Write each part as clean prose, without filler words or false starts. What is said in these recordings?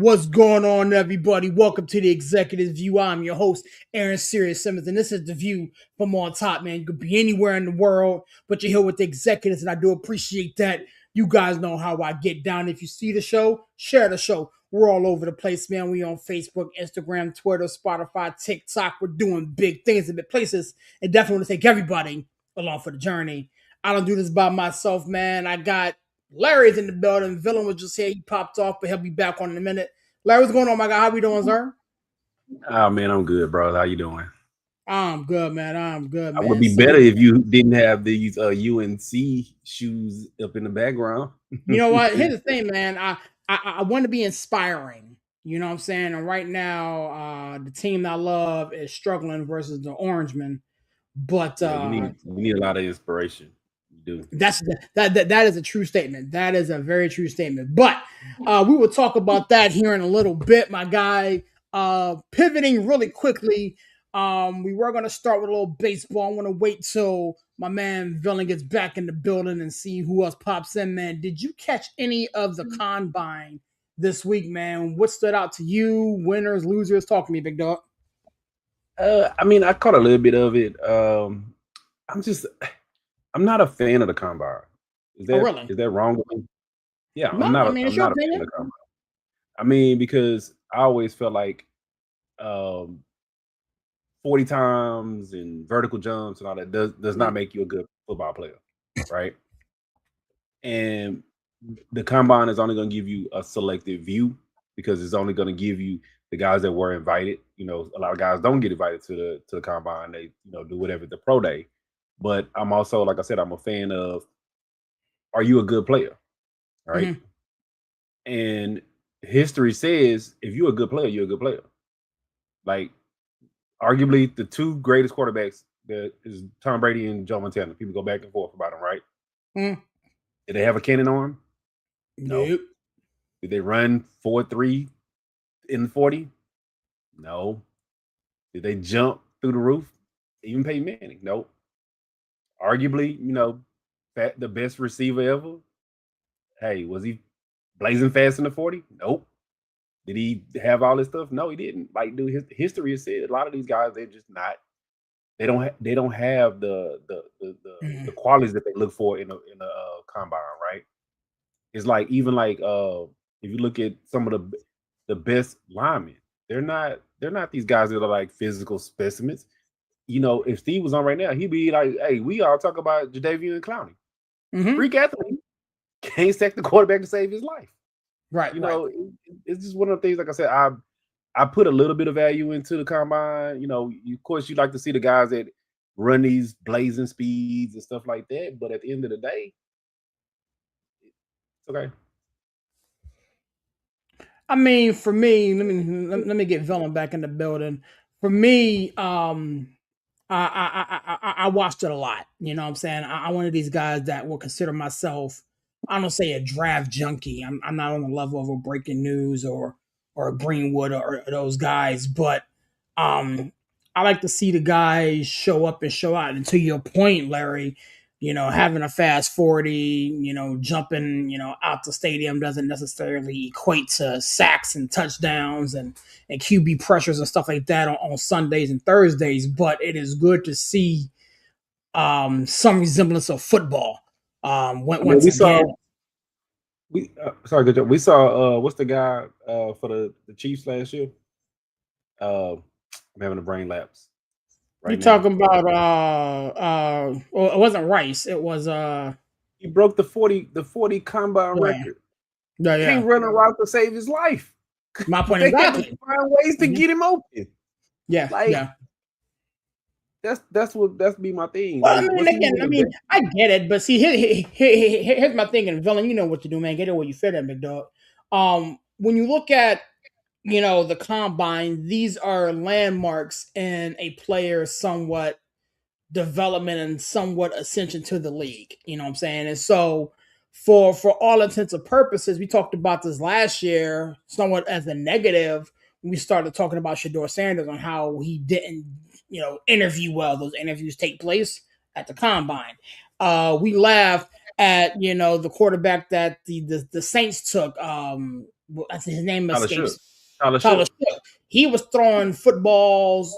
What's going on, everybody? Welcome to the Executive View. I'm your host, Aaron Sirius Simmons, and this is the view from on top, man. You could be anywhere in the world, but you're here with the executives, and I do appreciate that. You guys know how I get down. If you see the show, share the show. We're all over the place, man. We on Facebook, Instagram, Twitter, Spotify, TikTok. We're doing big things in big places, and definitely want to take everybody along for the journey. I don't do this by myself, man. I got Larry's in the building. Villain was just here. He popped off, but he'll be back on in a minute. Larry, what's going on, my guy? How we doing, sir? Oh man, I'm good, bro. How you doing? I'm good, man. I'm good, I would man. be better if you didn't have these UNC shoes up in the background. You know what? Here's the thing, man. I want to be inspiring. You know what I'm saying? And right now, the team I love is struggling versus the Orangemen. But Yeah, you need a lot of inspiration. You do. that is a true statement. That is a very true statement. But we will talk about that here in a little bit, my guy. Pivoting really quickly. We were gonna start with a little baseball. I want to wait till my man Villain gets back in the building and see who else pops in, man. Did you catch any of the combine this week, man? What stood out to you? Winners, losers? Talk to me, big dog. I mean, I caught a little bit of it. I'm not a fan of the combine. Oh, really? Is that wrong? Yeah, No, I mean, it's I'm your not a fan opinion. of the combine. I mean, because I always felt like um 40 times and vertical jumps and all that does not make you a good football player, right? And the combine is only going to give you a selective view because it's only going to give you the guys that were invited. You know, a lot of guys don't get invited to the combine. They do whatever at the pro day. But I'm also, like I said, I'm a fan of, are you a good player, right? Mhm. And history says if you're a good player, you're a good player. Like arguably the two greatest quarterbacks that is Tom Brady and Joe Montana. People go back and forth about them, right? Mm. Did they have a cannon on? No. Nope. Did they run 4.3 in 40? No. Did they jump through the roof? Even Peyton Manning? Nope. Arguably, the best receiver ever. Hey, was he blazing fast in the 40? Nope. Did he have all this stuff? No, he didn't. Like, dude, his history has said a lot of these guys, they're just not. They don't have the Mhm. qualities that they look for in a combine, right? It's like even like if you look at some of the best linemen, they're not these guys that are like physical specimens. If Steve was on right now, he'd be like, "Hey, we all talk about Jadeveon Clowney, Mhm. freak athlete, can't sack the quarterback to save his life." Right. Right. It's just one of the things. Like I said, I put a little bit of value into the combine. Of course, you like to see the guys that run these blazing speeds and stuff like that. But at the end of the day, it's okay. I mean, for me, let me get Villain back in the building. For me, I watched it a lot. You know what I'm saying? I'm one of these guys that will consider myself, I don't say a draft junkie. I'm not on the level of a breaking news or a Greenwood or those guys, but I like to see the guys show up and show out. And to your point, Larry, having a fast 40, jumping, out the stadium doesn't necessarily equate to sacks and touchdowns and QB pressures and stuff like that on Sundays and Thursdays, but it is good to see some resemblance of football. I mean, Once again, we sorry, good job. We saw what's the guy for the Chiefs last year? I'm having a brain lapse you're right now. talking about well, it wasn't Rice, it was He broke the 40 combine yeah, record. yeah. Can't run a route to save his life. My point They had to exactly. find ways to Mhm. get him open. Yeah, Like yeah. that's be my thing. Well, I Like, mean, was he again, one of I the mean, best? I get it, but see, here's my thing, and Villain, you know what to do, man. Get it where you fit in, big dog. When you look at the combine, these are landmarks in a player's somewhat development and somewhat ascension to the league. You know what I'm saying? And so, for all intents and purposes, we talked about this last year, somewhat as a negative. When we started talking about Shador Sanders on how he didn't, interview well. Those interviews take place at the combine. We laughed at the quarterback that the Saints took. his name Tyler Shook. escapes. Tyler Tyler Shook. Shook. He was throwing footballs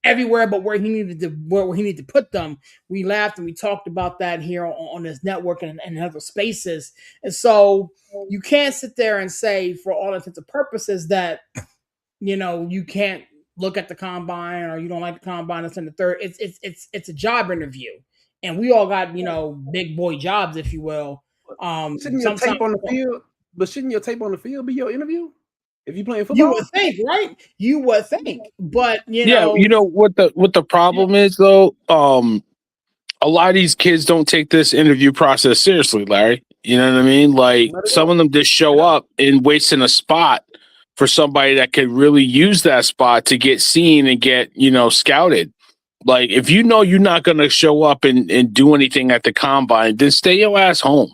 everywhere but where he needed to put them. We laughed and we talked about that here on this network and other spaces. And so you can't sit there and say, for all intents and purposes, that you can't look at the combine or you don't like the combine. It's in the third. It's a job interview, and we all got big boy jobs, if you will. Shouldn't your Sometimes tape on the field? But shouldn't your tape on the field be your interview? If you playing you would football? think, right? You would think, but Yeah, you know what the problem is though. A lot of these kids don't take this interview process seriously, Larry. You know what I mean? Like No, they some don't. of them just They show don't. up and wasting a spot for somebody that could really use that spot to get seen and get, scouted. Like if you know you're not gonna show up and do anything at the combine, then stay your ass home.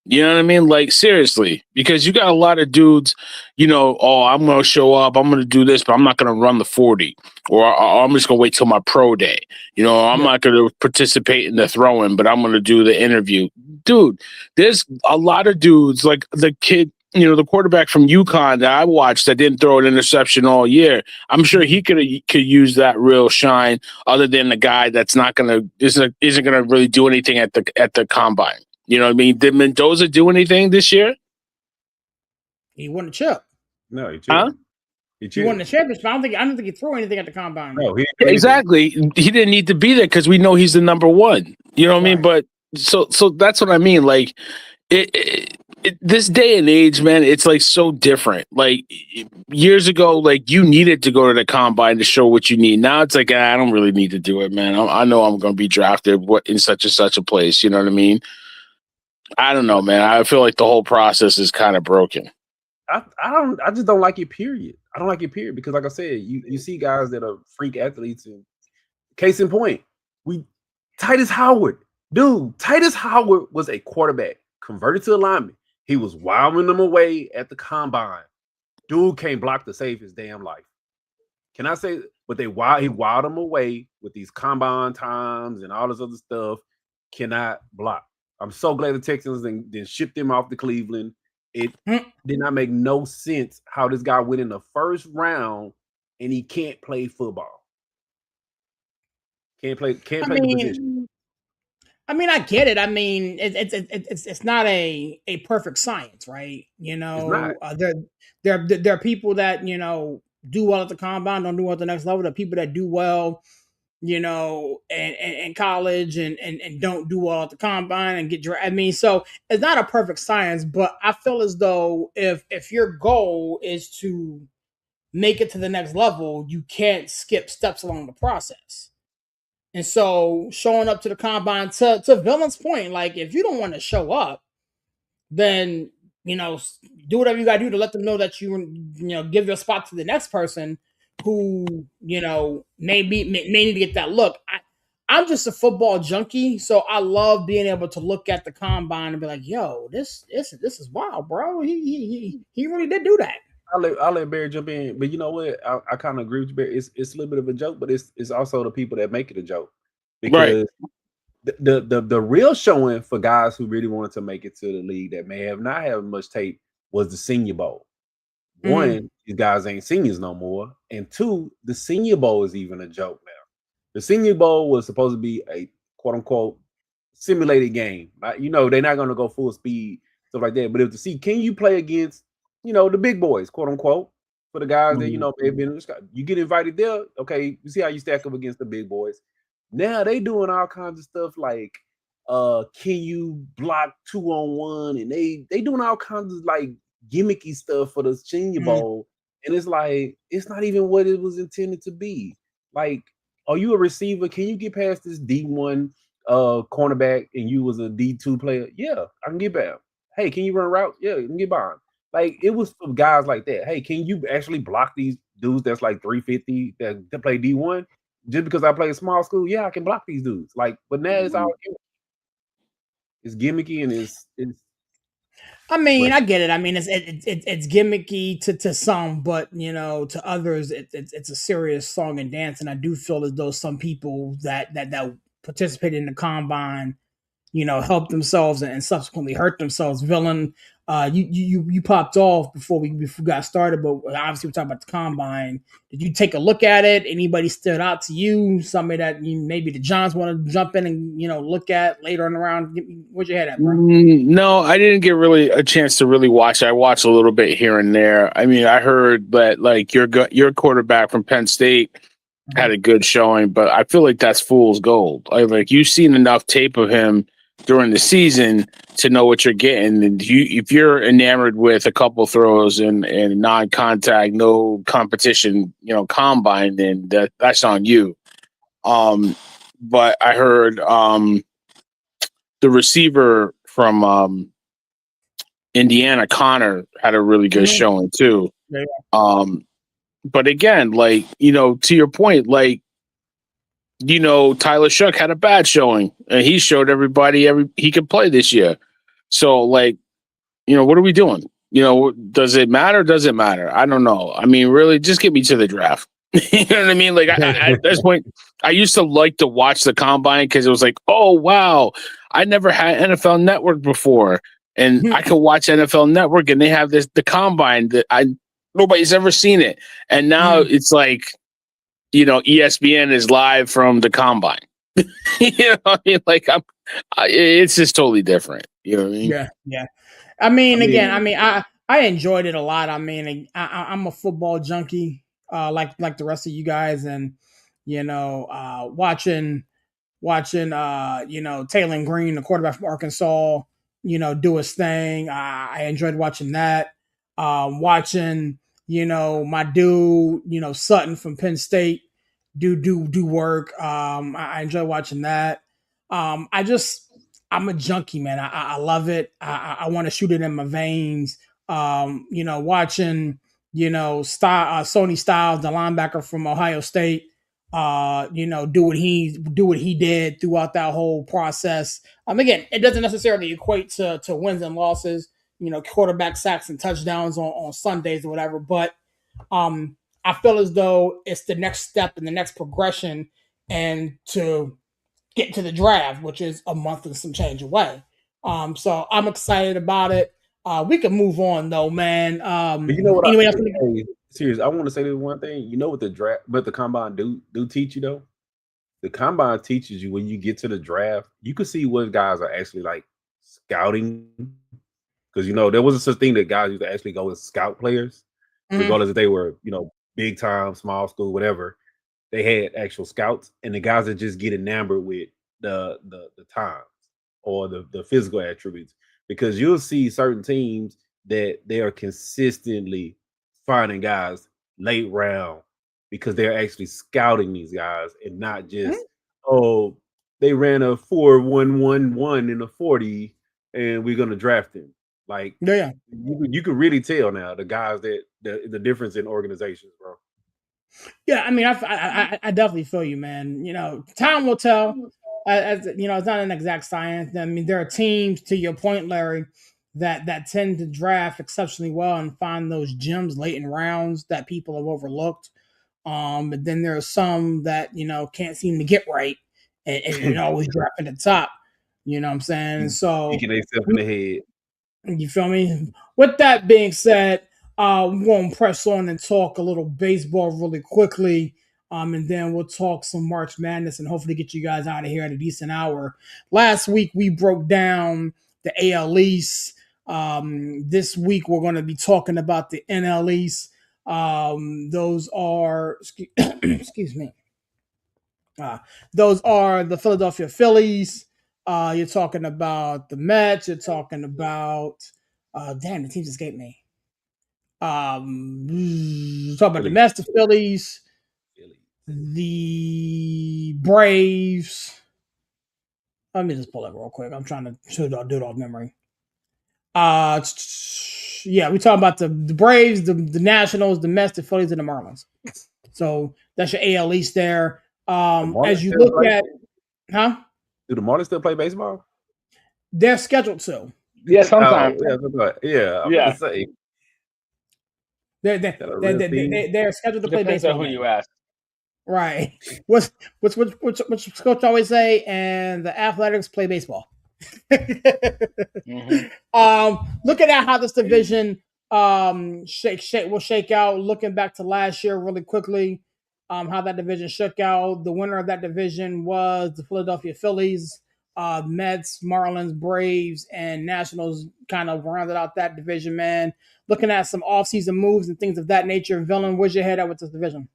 You know what I mean? Like seriously, because you got a lot of dudes, oh, I'm gonna show up, I'm gonna do this, but I'm not gonna run the 40, or I'm just gonna wait till my pro day. I'm yeah. not gonna participate in the throwing, but I'm gonna do the interview. Dude, there's a lot of dudes like the kid, the quarterback from UConn that I watched that didn't throw an interception all year. I'm sure he could use that real shine, other than the guy that's not gonna isn't gonna really do anything at the combine. You know what I mean? Did Mendoza do anything this year? He won the chip. No, he Huh? chilled. He He won chilled. the championship. I don't think he threw anything at the combine. No, he didn't do Yeah, anything. exactly. He didn't need to be there because we know he's the number one. You know what I mean? Right. But so that's what I mean. Like this day and age, man, it's like so different. Like years ago, like you needed to go to the combine to show what you need. Now it's like I don't really need to do it, man. I know I'm going to be drafted in such and such a place. You know what I mean? I don't know, man. I feel like the whole process is kind of broken. I just don't like it, period. I don't like it, period, because like I said, you see guys that are freak athletes, and case in point, we Titus Howard. Dude, Titus Howard was a quarterback, converted to a lineman. He was wilding them away at the combine. Dude can't block to save his damn life. Can I say? But he wowed him away with these combine times and all this other stuff. Cannot block. I'm so glad the Texans then shipped him off to Cleveland. It Mm. did not make no sense how this guy went in the first round and he can't play football. Can't play I the position. mean, I get it. I mean, it's not a perfect science, right? It's not. There are people that do well at the combine, don't do well at the next level. There are people that do well, in college and don't do well at the combine and get drafted. I mean, so it's not a perfect science, but I feel as though if your goal is to make it to the next level, you can't skip steps along the process. And so showing up to the combine, to Villain's point, like if you don't want to show up, then do whatever you gotta do to let them know that give your spot to the next person who may need to get that look. I'm just a football junkie, so I love being able to look at the combine and be like, "Yo, this is wild, bro. He really did do that." I'll let Barry jump in, but you know what? I kind of agree with you, Barry. It's a little bit of a joke, but it's also the people that make it a joke, Right. because the real showing for guys who really wanted to make it to the league that may have not had much tape was the Senior Bowl. Mhm. One, these guys ain't seniors no more, and two, the Senior Bowl is even a joke now. The Senior Bowl was supposed to be a quote unquote simulated game. They're not going to go full speed, stuff like that. But if to see, can you play against, the big boys, quote unquote, for the guys that Mhm. may have been, you get invited there. Okay, you see how you stack up against the big boys. Now they doing all kinds of stuff like, can you block 2-on-1, and they doing all kinds of like gimmicky stuff for the Senior Mhm. Bowl, and it's like it's not even what it was intended to be. Like, are you a receiver? Can you get past this D1 cornerback and you was a D2 player? Yeah, I can get by him. Hey, can you run a route? Yeah, you can get by him. Like, it was for guys like that. Hey, can you actually block these dudes that's like 350 that play D1? Just because I play a small school, yeah, I can block these dudes. Like, but now it's all it's gimmicky, and it's I mean, but I get it. I mean, it's gimmicky to some, but to others, it's a serious song and dance. And I do feel as though some people that participated in the combine, help themselves and subsequently hurt themselves. Villain You popped off before we got started, but obviously we're talking about the combine. Did you take a look at it? Anybody stood out to you? Somebody that maybe the Johns want to jump in and look at later on around? Where's your head at, bro? No, I didn't get really a chance to really watch. I watched a little bit here and there. I mean, I heard that like your quarterback from Penn State had a good showing, but I feel like that's fool's gold. Like you've seen enough tape of him during the season to know what you're getting. And if you're enamored with a couple throws and non-contact, no competition, combine, then that's on you. But I heard the receiver from Indiana, Connor, had a really good showing too. Yeah. But again, like, to your point, like, Tyler Shook had a bad showing and he showed everybody he could play this year. So like, what are we doing? Does it matter? Does it matter? I don't know. I mean, really, just get me to the draft. You know what I mean? Like at this point, I used to like to watch the combine because it was like, oh wow, I never had NFL Network before, and I could watch NFL Network, and they have the combine that nobody's ever seen it, and now it's like, ESPN is live from the combine. I mean, like it's just totally different. You know what I mean? Yeah. I mean, I enjoyed it a lot. I mean, I'm a football junkie, like the rest of you guys, and watching Taylor Green, the quarterback from Arkansas, do his thing. I enjoyed watching that. Watching my dude, Sutton from Penn State do work. I enjoy watching that. I'm a junkie, man. I love it. I want to shoot it in my veins. Watching, Sony Styles, the linebacker from Ohio State, do what he did throughout that whole process. Again, it doesn't necessarily equate to wins and losses, quarterback sacks and touchdowns on Sundays or whatever, but I feel as though it's the next step and the next progression, and to get to the draft, which is a month and some change away. So I'm excited about it. We can move on though, man. But you know what? Anyway, Serious. I want to say this one thing. You know what the combine do teach you though? The combine teaches you when you get to the draft, you can see what guys are actually like scouting. Because there wasn't such thing that guys used to actually go and scout players, regardless if they were, big time, small school, whatever. They had actual scouts, and the guys that just get enamored with the times or the physical attributes, because you'll see certain teams that they are consistently finding guys late round because they're actually scouting these guys and not just they ran a 4.111 in a 40 and we're gonna draft him. Like you can really tell now the guys that the difference in organizations, bro. Yeah, I mean, I definitely feel you, man. Time will tell. As it's not an exact science. I mean, there are teams, to your point, Larry, that tend to draft exceptionally well and find those gems late in rounds that people have overlooked. But then there are some that can't seem to get right and always draft at the top. You know what I'm saying? So kicking themselves in the head. You feel me? With that being said, we're going to press on and talk a little baseball really quickly. And then we'll talk some March Madness and hopefully get you guys out of here at a decent hour. Last week, we broke down the AL East. This week, we're going to be talking about the NL East. Those are, excuse me. Those are the Philadelphia Phillies. You're talking about the Mets. You're talking about, damn, the teams escaped me. Talking about the Mets, the Phillies, the Braves. Let me just pull it real quick. I'm trying to do it off memory. Yeah, we talking about the Braves, the Nationals, the Mets, the Phillies, and the Marlins. So that's your AL East there. As you look at, do the Marlins still play baseball? They're scheduled to. Yeah, sometimes. Yeah, I'm gonna say. They're scheduled to play baseball. Depends on who you ask. Right. What's coach always say? And the Athletics play baseball. Look, looking at how this division will shake out. Looking back to last year really quickly, how that division shook out. The winner of that division was the Philadelphia Phillies. Mets, Marlins, Braves, and Nationals kind of rounded out that division, man. Looking at some offseason moves and things of that nature. Villain, where's your head at with this division?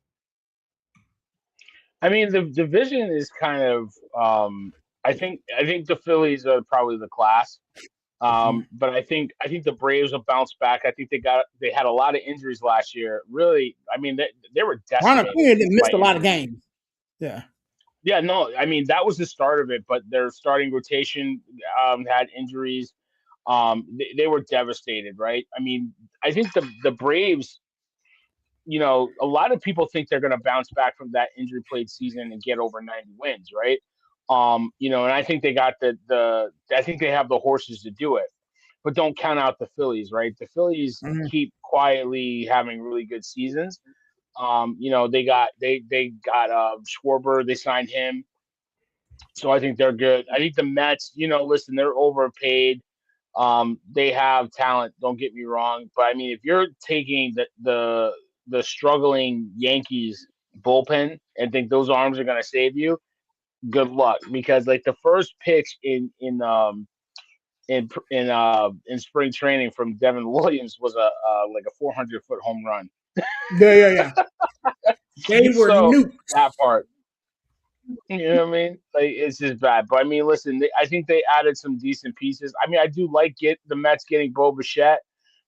I mean, the division is kind of. I think the Phillies are probably the class. But I think the Braves will bounce back. I think they had a lot of injuries last year. Really, I mean, they were Ronald decimated Acuna missed by a lot of injuries. games. Yeah. Yeah, no, I mean that was the start of it, but their starting rotation had injuries. They were devastated, right? I mean, I think the Braves, a lot of people think they're going to bounce back from that injury played season and get over 90 wins, right? And I think they got I think they have the horses to do it, but don't count out the Phillies, right? The Phillies Mhm. keep quietly having really good seasons. They got Schwarber, they signed him. So I think they're good. I think the Mets, listen, they're overpaid. They have talent. Don't get me wrong, but I mean, if you're taking the struggling Yankees bullpen and think those arms are going to save you, good luck. Because like the first pitch in spring training from Devin Williams was a like a 400-foot home run. Yeah. They were So nuked. that part. You know what I mean? Like it's just bad. But I mean, listen, I think they added some decent pieces. I mean, I do like the Mets getting Bo Bichette,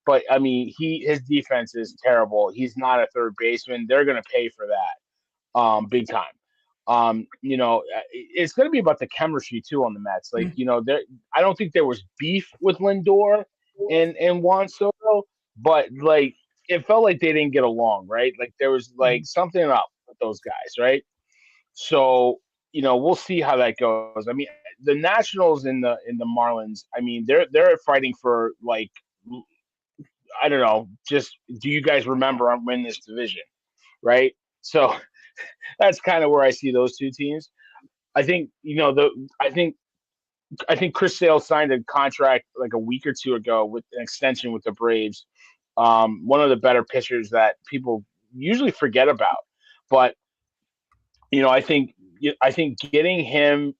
but I mean, his defense is terrible. He's not a third baseman. They're gonna pay for that, big time. It's gonna be about the chemistry too on the Mets. Like, there, I don't think there was beef with Lindor and Juan Soto, but like it felt like they didn't get along, right? Like there was like something up with those guys, right? So we'll see how that goes. I mean, the Nationals and the Marlins. I mean, they're fighting for like I don't know. Just do you guys remember I'm winning this division, right? So that's kind of where I see those two teams. I think I think Chris Sale signed a contract like a week or two ago with an extension with the Braves. One of the better pitchers that people usually forget about, but I think getting him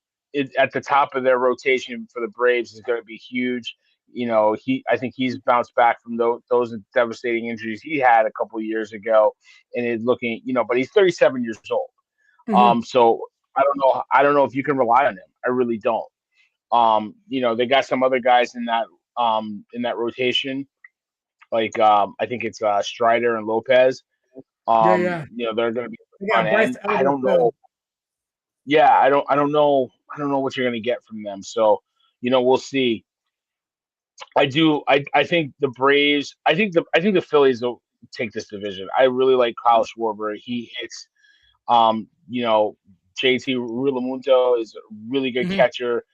at the top of their rotation for the Braves is going to be huge. I think he's bounced back from those devastating injuries he had a couple of years ago, and is looking, but he's 37 years old. Mhm. So I don't know. I don't know if you can rely on him. I really don't. They got some other guys in that rotation, like I think it's Strider and Lopez. Yeah. They're going to be at the They front got Bryce end. I Elder don't too. know. Yeah, I don't know what you're gonna get from them. So, we'll see. I think the Braves. I think the Phillies will take this division. I really like Kyle Schwarber. He hits. JT Realmuto is a really good Mhm. catcher.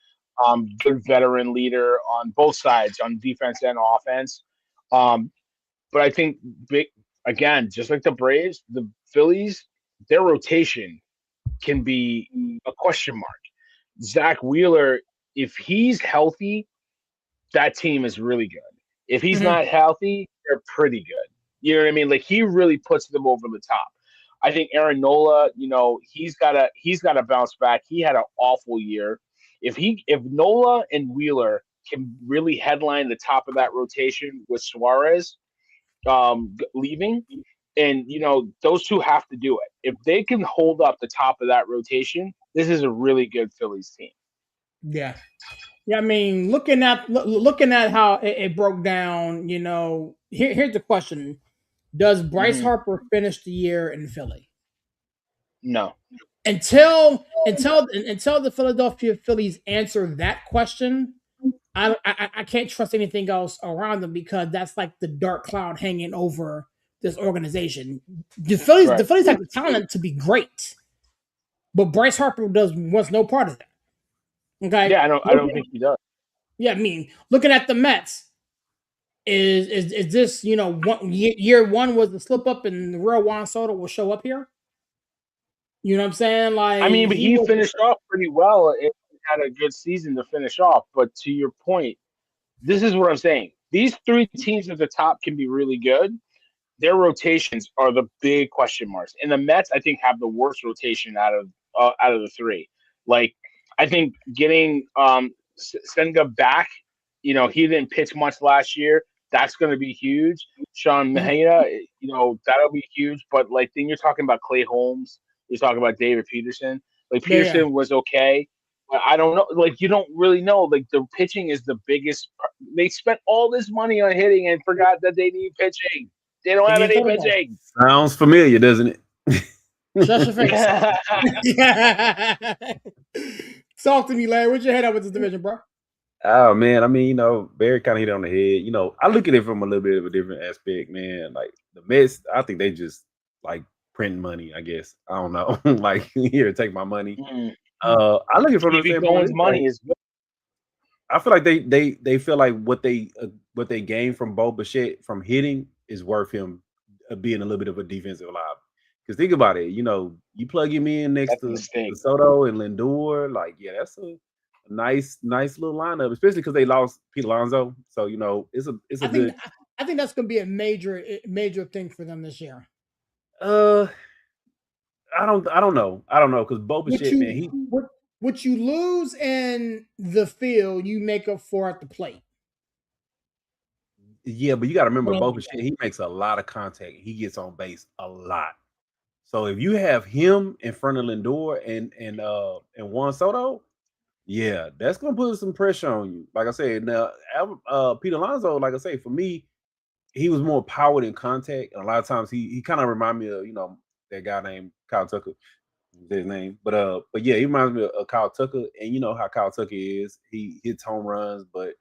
Good veteran leader on both sides, on defense and offense. Um, but I think big again, just like the Braves, the Phillies, their rotation can be a question mark. Zach Wheeler, if he's healthy, that team is really good. If he's Mhm. not healthy, they're pretty good. You know what I mean? Like he really puts them over the top. I think Aaron Nola, he's gotta bounce back. He had an awful year. If Nola and Wheeler can really headline the top of that rotation with Suarez leaving, and those two have to do it. If they can hold up the top of that rotation, this is a really good Phillies team. Yeah. Yeah, I mean, looking at how it broke down, here's the question: does Bryce Hmm. Harper finish the year in Philly? No. Until the Philadelphia Phillies answer that question, I can't trust anything else around them because that's like the dark cloud hanging over this organization. The Right. Phillies have the talent to be great, but Bryce Harper wants no part of that. Okay, Yeah, I don't think he does. yeah, I mean, looking at the Mets, is this year one was the slip up and the real Juan Soto will show up here? You know what I'm saying? Like I mean, but he he was. finished off pretty well and had a good season to finish off. But to your point, this is what I'm saying. these three teams at the top can be really good. Their rotations are the big question marks, and the Mets I think have the worst rotation out of the three. Like I think getting Senga back, he didn't pitch much last year. That's going to be huge. Sean Mhm. Mejia, that'll be huge. But like then you're talking about Clay Holmes, you're talking about David Peterson. Like Yeah. Peterson was okay, but I don't know. Like you don't really know. Like the pitching is the biggest. They spent all this money on hitting and forgot that they need pitching. They don't They have need any photographs. pitching. Sounds familiar, doesn't it? Shut your face. Yeah. Talk to me, Larry. Where's your head up with this division, bro? Oh man, I mean, Barry kind of hit it on the head. I look at it from a little bit of a different aspect, man. Like the Mets, I think they just like printing money. I guess I don't know. Like here, take my money. I look at it from the Stevie standpoint. Cohen's money is good. I feel like they feel like what they gained from Bo Bichette from hitting is worth him being a little bit of a defensive live. Because think about it, you plug him in next That's a to mistake. Soto and Lindor, like that's a nice little lineup, especially because they lost Pete Alonso. So it's a good. I think that's going to be a major thing for them this year. I don't know because Bo Bichette, man, what you lose in the field, you make up for at the plate. Yeah, but you got to remember, Bo Bichette, he makes a lot of contact. He gets on base a lot. So if you have him in front of Lindor and Juan Soto, yeah, that's gonna put some pressure on you. Like I said, now Pete Alonso, like I say, for me, he was more power than contact. And a lot of times he kind of remind me of that guy named Kyle Tucker, his name. But yeah, he reminds me of Kyle Tucker, and you know how Kyle Tucker is. He hits home runs, but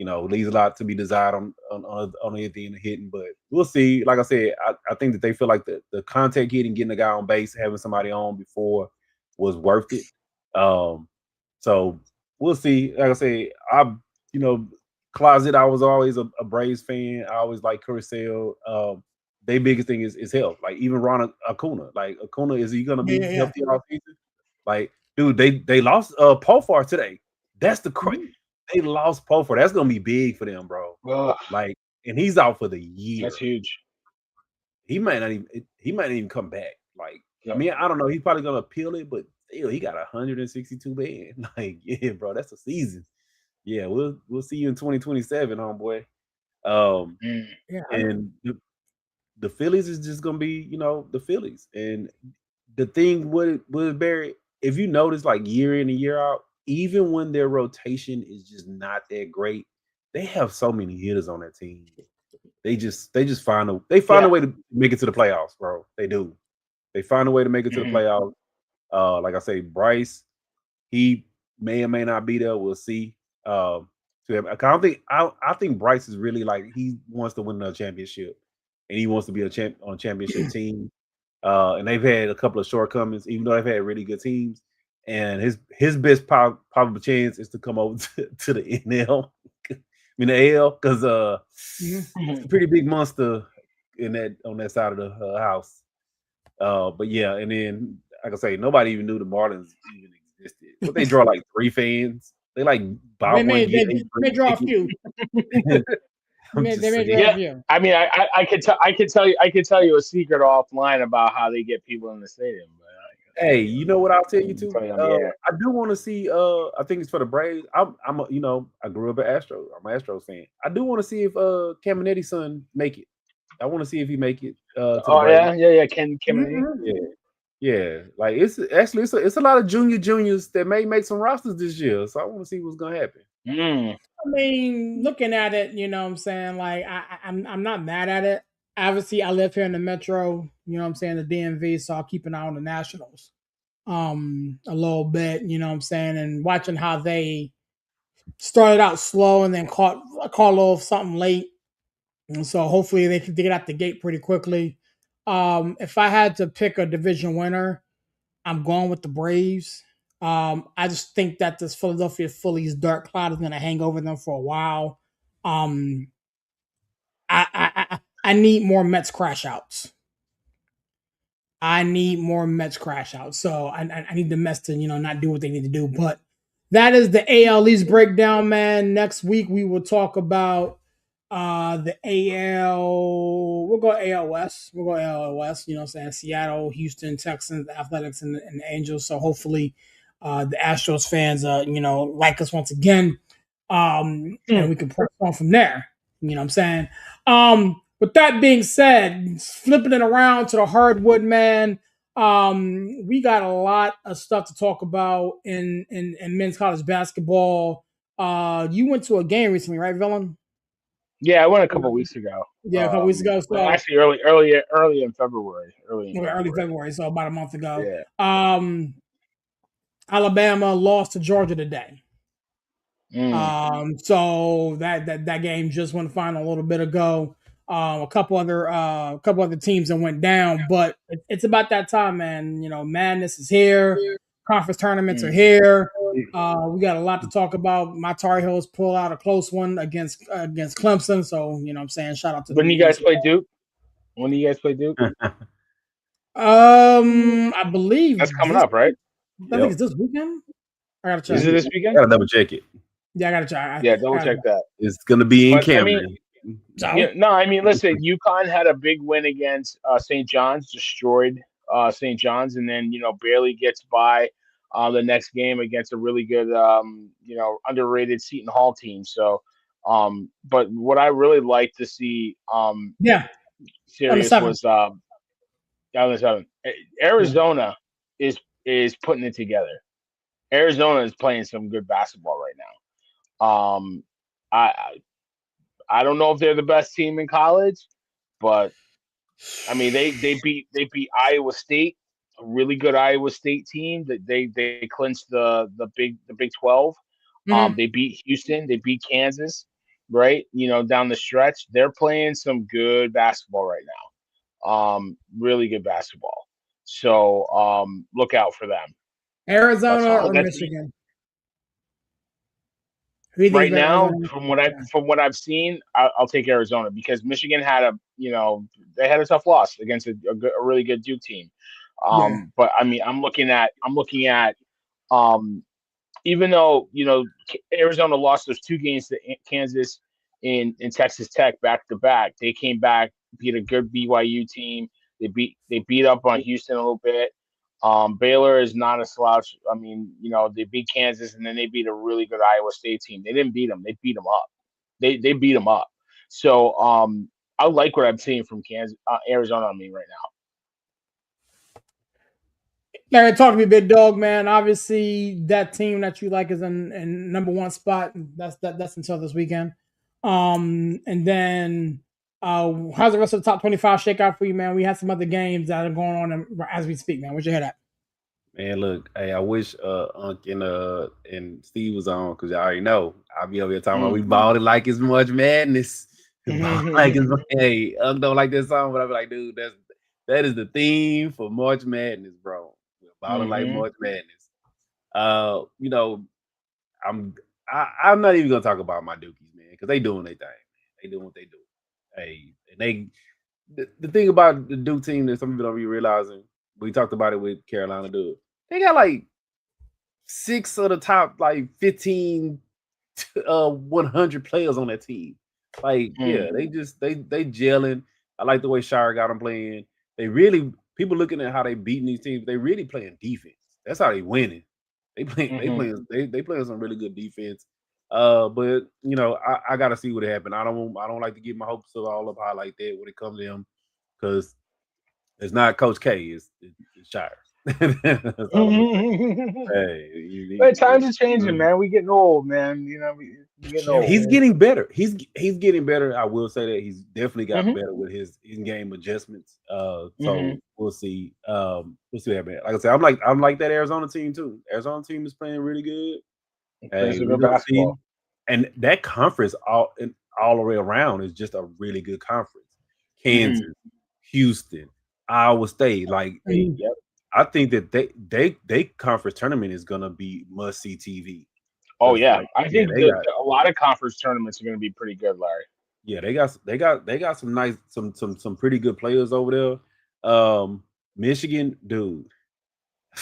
leaves a lot to be desired on anything hitting. But we'll see. Like I said, I think that they feel like the contact hitting, getting a guy on base, having somebody on before was worth it. So we'll see. Like I say, closet. I was always a Braves fan. I always like Curacao. Their biggest thing is health. Like even Ron Acuna. Like Acuna, is he gonna be healthy all season? Like, dude, they lost Pofar today. That's the crazy. They lost Pofar. That's gonna be big for them, bro. Like, and he's out for the year. That's huge. He might not even come back. Like, I mean, I don't know. He's probably gonna appeal it, but still, he got 162 man. Like, yeah, bro, that's a season. Yeah, we'll see you in 2027, homeboy. And the Phillies is just gonna be, the Phillies. And the thing with Barry, if you notice, like year in and year out, even when their rotation is just not that great, they have so many hitters on that team. They just find a way to make it to the playoffs, bro. They do. They find a way to make it to the playoffs. Like I say, Bryce, he may or may not be there. We'll see. I think Bryce is really like he wants to win a championship, and he wants to be on a championship team. And they've had a couple of shortcomings, even though they've had really good teams. And his best probable chance is to come over to the NL, I mean the AL, because it's a pretty big monster on that side of the house. But yeah, and then like I say, nobody even knew the Marlins even existed. But they draw like 3 fans. They like buy one. They may draw a few. They may draw a few. I mean, I could tell you a secret offline about how they get people in the stadium. But hey, you know what I'll tell you too? I do want to see. I think it's for the Braves. I grew up an Astros. I'm an Astros fan. I do want to see if Caminetti's son make it. I want to see if he make it. Yeah. Camineti. Yeah. Like it's a lot of juniors that may make some rosters this year. So I want to see what's gonna happen. I mean, looking at it, you know what I'm saying? Like I'm not mad at it. Obviously, I live here in the metro, you know what I'm saying, the DMV, so I'll keep an eye on the Nationals a little bit, you know what I'm saying, and watching how they started out slow and then caught a little something late. And so hopefully they can get out the gate pretty quickly. If I had to pick a division winner, I'm going with the Braves. I just think that this Philadelphia Phillies dark cloud is going to hang over them for a while. I need more Mets crash outs. So I need the Mets to, not do what they need to do. But that is the AL East breakdown, man. Next week we will talk about The AL, we'll go AL West. We'll go AL West. You know what I'm saying? Seattle, Houston, Texans, the Athletics, and the Angels. So hopefully, the Astros fans, like us once again, and we can press on from there. You know what I'm saying? With that being said, flipping it around to the hardwood, man. We got a lot of stuff to talk about in men's college basketball. You went to a game recently, right, Villain? Yeah, I went a couple weeks ago. Yeah, a couple weeks ago. Well, So actually, early in February. Early in early February. February, so about a month ago. Yeah. Alabama lost to Georgia today. Mm. So that game just went final a little bit ago. A couple other teams that went down, but it's about that time, man. You know, madness is here. Conference tournaments are here. We got a lot to talk about. My Tar Heels pulled out a close one against Clemson, so you know what I'm saying, shout out to When them do you guys boys. play Duke? When do you guys play Duke? I believe That's coming this. up, right? I think it's this weekend. I gotta check. Is it this weekend? Gotta double check it. Yeah, I gotta check. Yeah, double check that. It's gonna be in But I Cameron. mean, yeah, no, I mean, listen, UConn had a big win against St. John's, destroyed St. John's, and then barely gets by the next game against a really good underrated Seton Hall team. So, but what I really like to see Yeah, on the serious seventh. was down the seven. Arizona is putting it together. Arizona is playing some good basketball right now. I I don't know if they're the best team in college, but I mean they beat Iowa State, a really good Iowa State team. That they clinched the Big 12. Mm-hmm. They beat Houston, they beat Kansas, right? Down the stretch, they're playing some good basketball right now. Really good basketball. So look out for them. That's Arizona all. or That's Michigan? Who do you think is right better, now, Arizona? from what I've seen, I'll take Arizona because Michigan had they had a tough loss against a really good Duke team. Yeah. But I mean, I'm looking at um, even though Arizona lost those two games to Kansas in Texas Tech back to back, they came back, beat a good BYU team. They beat up on Houston a little bit. Baylor is not a slouch. I mean, they beat Kansas and then they beat a really good Iowa State team. They didn't beat them; they beat them up. They beat them up. So I like what I'm seeing from Arizona on me right now. Larry, talk to me, big dog, man. Obviously, that team that you like is in number one spot. That's until this weekend. And then how's the rest of the top 25 shake out for you, man? We had some other games that are going on as we speak, man. What's your head at? Man, look, hey, I wish Unc and Steve was on because y'all already know I'll be over here talking about we balling like it's much madness. Like hey, Unc don't like this song, but I'll be like, dude, that is the theme for March Madness, bro. We're balling like March Madness. I'm not even gonna talk about my Dukies, man, because they doing their thing. They doing what they do. Hey, and the thing about the Duke team that some people don't be realizing, we talked about it with Carolina Duke. They got like 6 of the top like 15 100 players on that team. Like, yeah, they gelling. I like the way Shire got them playing. They really people looking at how they beating these teams, they really playing defense. That's how they winning. They playing some really good defense. But I gotta see what happened. I don't like to get my hopes all up high like that when it comes to him because it's not Coach K, it's Shire. That's all I'm saying. Hey, times are changing, man. We getting old, man. We getting old. he's getting better. He's getting better. I will say that he's definitely got better with his in-game adjustments. So we'll see. We'll see what happens. Like I said, I'm like that Arizona team too. Arizona team is playing really good. Playing some We're good gonna see. basketball. And that conference all the way around is just a really good conference. Kansas, Houston, Iowa State, like I think that they conference tournament is gonna be must see TV. Oh yeah, like, I think a lot of conference tournaments are going to be pretty good, Larry. Yeah, they got some nice some pretty good players over there. Michigan, dude,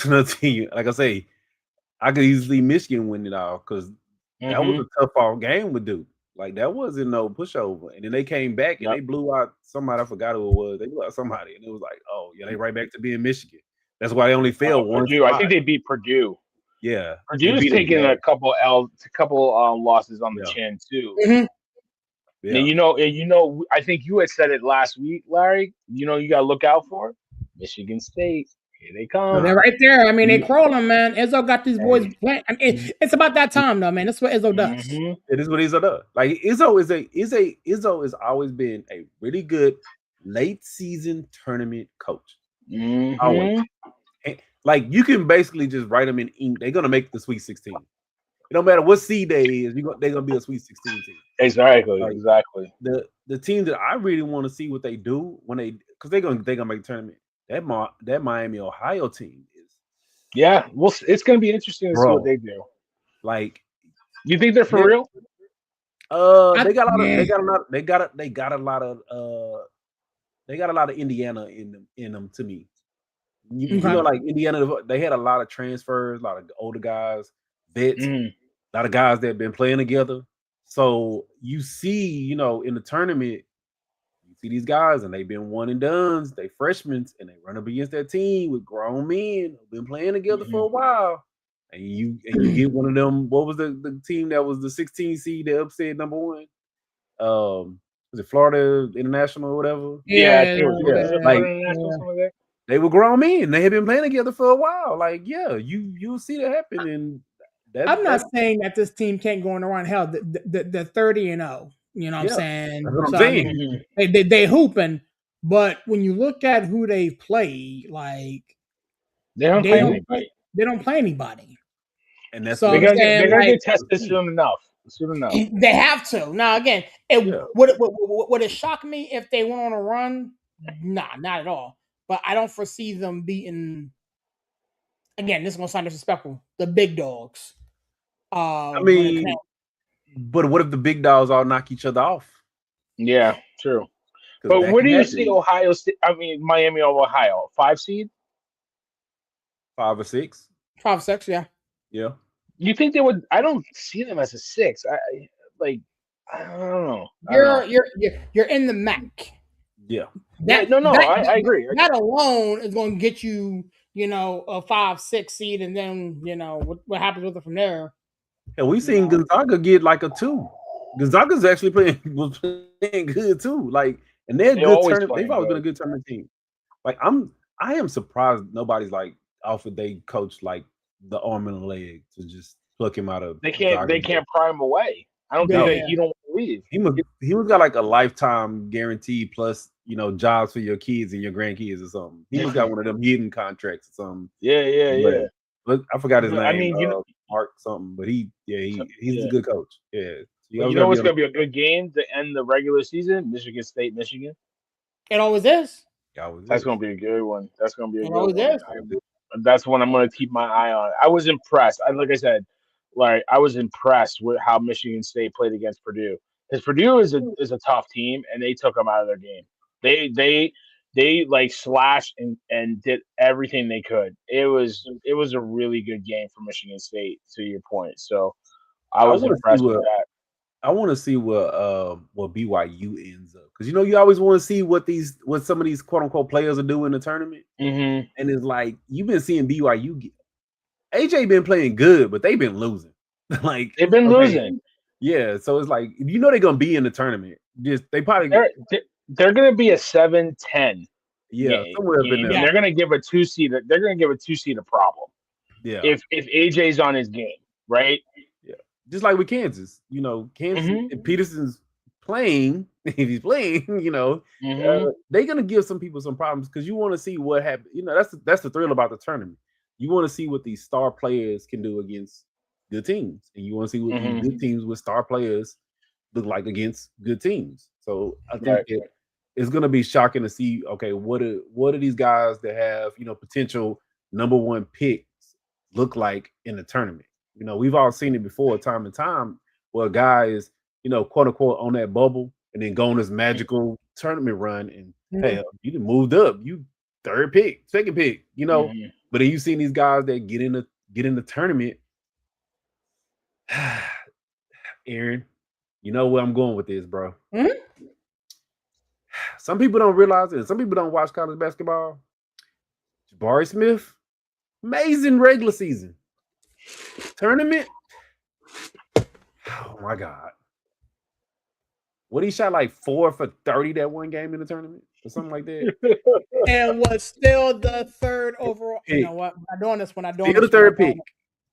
another team. Like I say, I could easily Michigan win it all because that was a tough all game with Duke. Like that wasn't no pushover. And then they came back and Yep. they blew out somebody. I forgot who it was. They blew out somebody, and it was like, oh yeah, they right back to being Michigan. That's why they only failed one Purdue. I spot. think they beat Purdue. Yeah, they Purdue's beat them taking bad. a couple losses on the Yeah. chin too. Mhm. Yeah. And you know, I think you had said it last week, Larry. You know, you got to look out for Michigan State. Here they come. They're right there. I mean, they You- crawling, man. Izzo got these boys Hey, playing. I mean, it's about that time, though, man. That's what Izzo does. Mm-hmm. it is what Izzo does. Like Izzo has always been a really good late season tournament coach. Always. Mm-hmm. And, like you can basically just write them in ink. They're gonna make the Sweet 16. It don't matter what seed they is. They're gonna be a Sweet 16 team. Exactly. Like, Exactly. the team that I really want to see what they do when because they're gonna make the tournament. That Miami Ohio team is Yeah. Well, it's going to be interesting to see what bro. they do. Like You think they're for real? they got a lot of Indiana in them to me. You Okay. know, like Indiana, they had a lot of transfers, a lot of older guys, vets, Mhm. a lot of guys that have been playing together. So you see, you know, in the tournament, you see these guys and they've been one and dones, they freshmen, and they run up against that team with grown men who've been playing together for a while. And you get one of them. What was the team that was the 16 seed that upset number one? Was it Florida International or whatever? Yeah, I Yeah, think it was it Like Florida International, something like that? they were grown men. They had been playing together for a while. Like, yeah, you'll see that happen. And I'm not that saying that this team can't go on the run. Hell, the 30-0. You know what I'm yeah, saying? that's what I'm So I saying. mean, Mhm. they hooping, but when you look at who they've played, like They don't they play don't anybody. they don't play anybody. And that's So They're I'm what gonna get saying they're gonna like get tested soon enough. Soon enough. they have to. Now again, yeah. would it shock me if they went on a run? Nah, not at all. But I don't foresee them beating. Again, this is gonna sound disrespectful. The big dogs. I When it mean, but what if the big dogs all knock each other off? Yeah, true. Because But that where can do you see happen. Ohio State? I mean, Miami of Ohio, 5 seed. 5 or 6. 5-6, yeah. Yeah. You think they would? I don't see them as a 6. Like I don't know. You're in the MAC. Yeah. Yeah, That no, that I agree. that alone is going to get you, a 5-6 seed, and then what happens with it from there. And we've You seen know, Gonzaga get like a 2. Gonzaga's actually was playing good too. Like, and they're a They good always tournament. They've playing always been good. a good tournament team. Like, I am surprised nobody's like offered they coach like the arm and a leg to just pluck him out of They can't Gonzaga. pry him away. I don't think No, yeah, that he don't want to leave. he was got like a lifetime guarantee plus jobs for your kids and your grandkids or something. He must got one of them hidden contracts or something. Yeah. But I forgot his name. I mean, Mark something. But he's yeah. a good coach. Yeah. So But you know what's going to be a good game to end the regular season? Michigan State, Michigan. it always is. That's going to be a good one. That's going to be a It good always one. is. That's one I'm going to keep my eye on. I was impressed. Like I said, Larry, I was impressed with how Michigan State played against Purdue. Because Purdue is a tough team, and they took them out of their game. They like slashed and did everything they could. It was a really good game for Michigan State. To your point, so I I was want to see impressed with what that. I want to see what BYU ends up, because you always want to see what some of these quote unquote players are doing in the tournament, Mm-hmm. and it's like you've been seeing BYU. AJ been playing good, but they've been losing. Like They've been okay, losing. yeah. So it's like they're gonna be in the tournament. Just they probably They're going to be a 7-10 somewhere up in game, there. and they're going to give a 2 seed. They're going to give a 2 seed a problem. Yeah, If AJ's on his game, right? yeah. Just like with Kansas, Kansas if Peterson's playing, if he's playing, they're gonna give some people some problems because you want to see what happens. That's the thrill about the tournament. You want to see what these star players can do against good teams, and you want to see what these good teams with star players look like against good teams. So I think it's gonna be shocking to see. Okay, what are these guys that have potential number one picks look like in the tournament? We've all seen it before, time and time, where a guy is, quote unquote, on that bubble and then go on this magical tournament run, and hey, you done moved up, you third pick, second pick, But then you seen these guys that get in the tournament, Aaron. You know where I'm going with this, bro. Mhm. Some people don't realize it. Some people don't watch college basketball. Jabari Smith, amazing regular season. Tournament, oh my God. What he shot like 4 for 30 that one game in the tournament or something like that. And was still the third overall. You know Pick. what? We're not doing this. We're not doing Still the this. We're not third doing pick. it.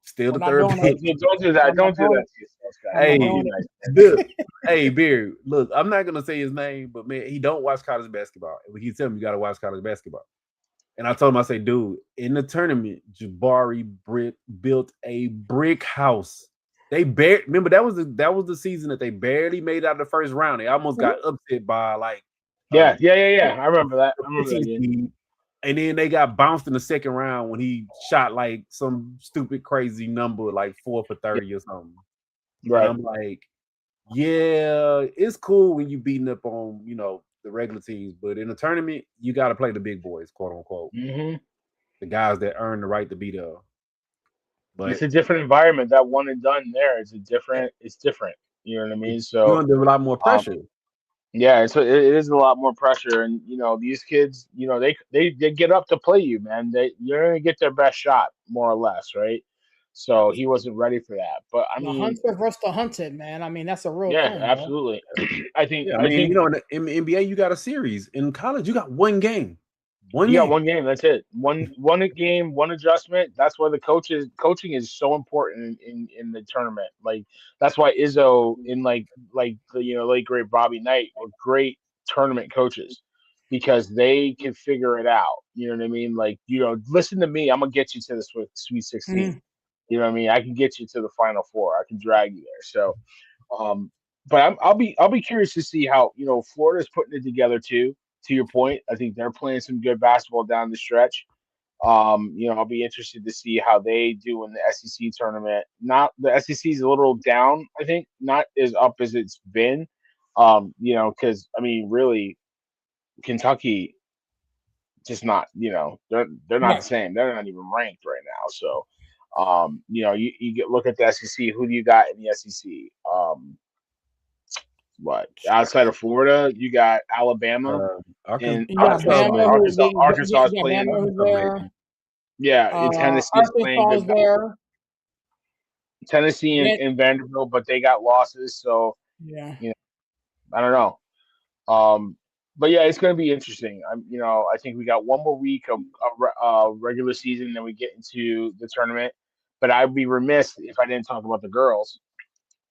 Still We're the not third doing pick. it. Don't do that. I'm not Don't do doing that it. to yourself, guys. I'm not Hey, doing Be it. nice, man. look, hey, Beard, look, I'm not gonna say his name, but man, he don't watch college basketball. He tell me you gotta watch college basketball. And I told him, I say, dude, in the tournament, Jabari built a brick house. They remember that was the season that they barely made out of the first round. They almost got upset by like Yeah. I remember that. I remember 15 that game. seed. And then they got bounced in the second round when he shot like some stupid crazy number, like 4 for 30 or something. Right. And I'm like, yeah, it's cool when you beating up on, the regular teams, but in a tournament, you got to play the big boys, quote unquote, the guys that earn the right to be there. But it's a different environment. That one and done there. It's different. You know what I mean? So you're under a lot more pressure. yeah, so it is a lot more pressure, and these kids, they get up to play you, man. You're gonna get their best shot, more or less, right? So he wasn't ready for that, but I The mean, hunter versus the hunted, man. I mean, that's a real yeah, thing, bro. absolutely. I think Yeah, I mean, in the NBA, you got a series. In college, you got one game. you got one game. That's it. One game, one adjustment. That's why coaching is so important in the tournament. Like that's why Izzo in like the late great Bobby Knight were great tournament coaches because they can figure it out. You know what I mean? Like listen to me. I'm gonna get you to the Sweet 16. Mhm. You know what I mean? I can get you to the Final Four. I can drag you there. So, but I'll be curious to see how Florida's putting it together too. To your point, I think they're playing some good basketball down the stretch. I'll be interested to see how they do in the SEC tournament. Not the SEC is a little down, I think, not as up as it's been. Because I mean, really, Kentucky just not, they're not the Right. same. They're not even ranked right now. So, look at the SEC. Who do you got in the SEC? What outside of Florida, you got Alabama Arkansas, and You got Arkansas, Bama, like, Arkansas is you got playing. Bama who's Arkansas made there. Yeah, and Tennessee is playing Arkansas good. is there. Tennessee Yeah. and Vanderbilt, but they got losses, so Yeah. I don't know. But yeah, it's going to be interesting. I think we got one more week of regular season, then we get into the tournament. But I'd be remiss if I didn't talk about the girls,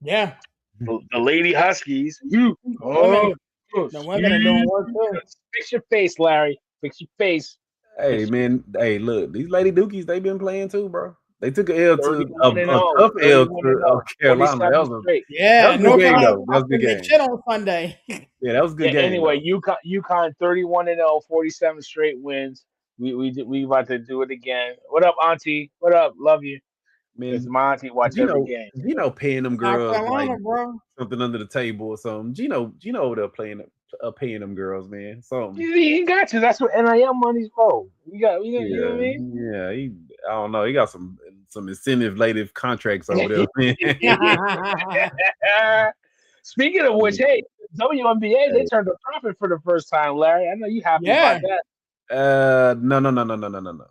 Yeah. the Lady Huskies. Women. The women are doing work too. Fix your face, Larry. Fix your face. Hey man, hey look, these Lady Dookies, they been playing too, bro. They took a L to 31 and a 0, tough L 31 and to 0, Carolina. 47 straight. That Yeah, was a good North game Carolina though. That was a good they game. shit on Sunday. Yeah, that was a good game. Anyway, Though. UConn 31 and 0, 47 straight wins. We about to do it again. What up, Auntie? What up? Love you. Because Man, my auntie watch every game. Gino paying them South girls like Carolina, bro. something under the table or something. Gino they're paying them girls, man. Something. He got you. That's what NIL money's for. You know what I mean? Yeah. I don't know. He got some incentive lative contracts over there, man. Speaking of which, hey, WNBA they Hey. turned a profit for the first time, Larry. I know you happy Yeah. about that. No.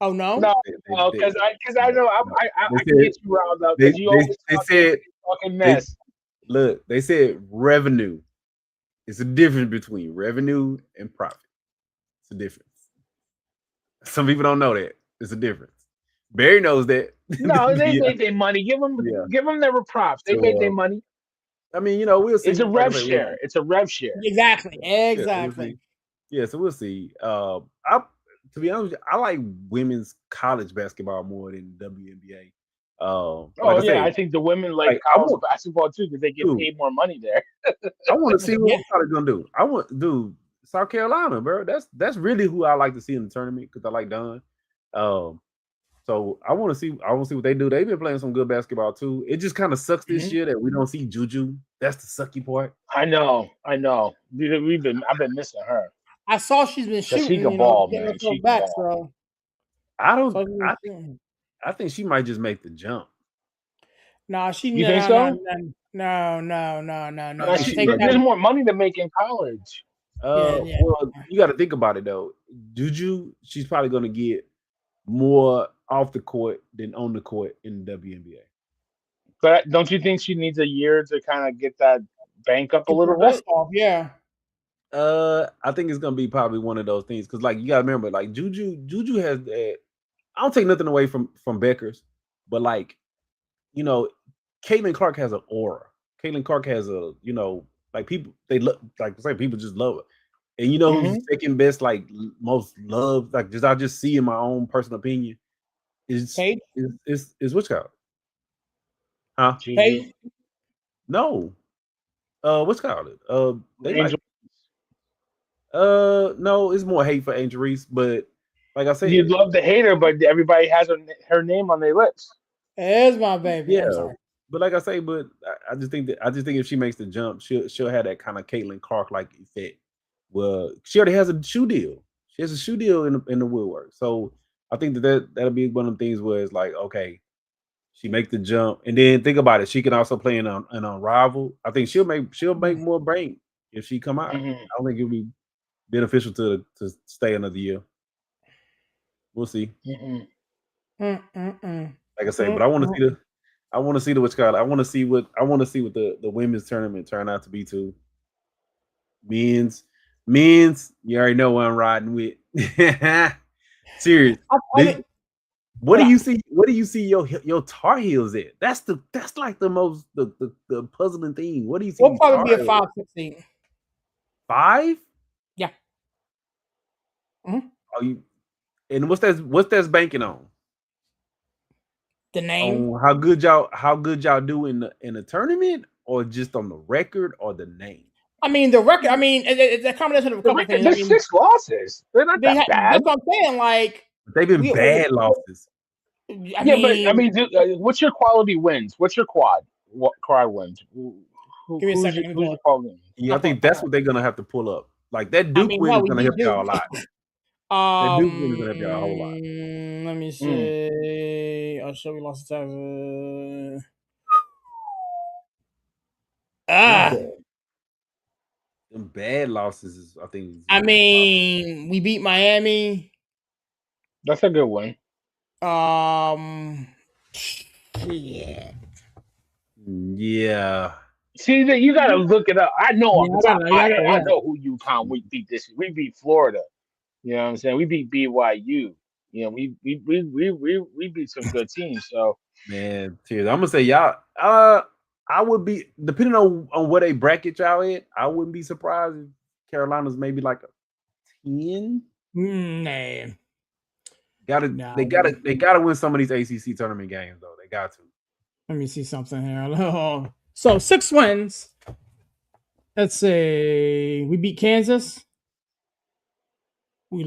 Oh no. No, because I know I can get you riled up because you always talking mess. Look, they said revenue. It's a difference between revenue and profit. It's a difference. Some people don't know that. It's a difference. Barry knows that. No, they made their money. Give them their props. They made their money. I mean, we'll see. It's a rev share. It's a rev share. Exactly. Yeah, so we'll see. To be honest with you, I like women's college basketball more than WNBA. I think the women like college basketball too because they get paid more money there. I want to see what college gonna do. I want South Carolina, bro. That's really who I like to see in the tournament because I like Dunn. So I want to see what they do. They've been playing some good basketball too. It just kind of sucks this year that we don't see Juju. That's the sucky part. I know. I've been missing her. I saw she's been shooting. She can ball, man. She can ball. So I think she might just make the jump. Nah, she. You think so? No. I think Take There's that. more money to make in college. Yeah. Well, you got to think about it though. Juju, she's probably going to get more off the court than on the court in the WNBA. But don't you think she needs a year to kind of get that bank up a Get the little rust bit? off. Yeah. I think it's gonna be probably one of those things because, like, you gotta remember, like Juju has that. I don't take nothing away from Becker's, but like, you know, Caitlin Clark has an aura. Caitlin Clark has a, like people they look like say people just love her, and who's Mm-hmm. second best, like most loved, like just I just see in my own personal opinion is Kate. is what's called, huh? Juju. Kate. No, what's called it? They like Angel. no, it's more hate for Angel Reese, but like I You'd said, love to hate her, but everybody has her name on their lips. There's my baby. I'm yeah. sorry. But like I say, but I just think if she makes the jump, she'll have that kind of Caitlin Clark like effect. Well, she already has a shoe deal. She has a shoe deal in the woodwork. So I think that'll be one of the things where it's like, okay, she make the jump, and then think about it. She can also play in an unrival. I think she'll make more brain if she come out. Mm-hmm. I don't think it'll be beneficial to stay another year. We'll see. Mm-hmm. Like I say, but I want to see the what's called. I want to see what the women's tournament turn out to be too. Men's, you already know what I'm riding with. Serious. What do you see? What do you see your Tar Heels at? That's like the most the puzzling thing. What do you see? We'll probably be a Heels? 5-16. 5? Yeah. Mm-hmm. Are you? And what's that's banking on? The name. On how good y'all do in the tournament, or just on the record, or the name? I mean, the record. I mean, it's a combination of a couple things. I There's mean, 6 losses. They're not that bad. that's what I'm saying. Like, They've been bad losses. I Yeah, but I mean, mean, what's your quality wins? What's your quad? What quad wins? give me a second. Who's your quality wins? Yeah, I think that's what they're gonna have to pull up. Like that Duke win hell, is we gonna beat help y'all a Duke. lot. That Duke win is gonna help y'all a whole lot. Let me see. Oh, shit, we lost the Texas. Them bad losses is, I think. I mean, we beat Miami. That's a good one. Yeah. Yeah. See that you gotta look it up. I know off the top of my head, yeah. I know who UConn we beat this year. We beat Florida. You know what I'm saying? We beat BYU. You know, we beat some good teams. So Man, tears. I'm gonna say y'all. I would be depending on what a bracket y'all at. I wouldn't be surprised if Carolina's maybe like a 10. Nah. They gotta win some of these ACC tournament games though. They got to. Let me see something here. So 6 wins. Let's say we beat Kansas. We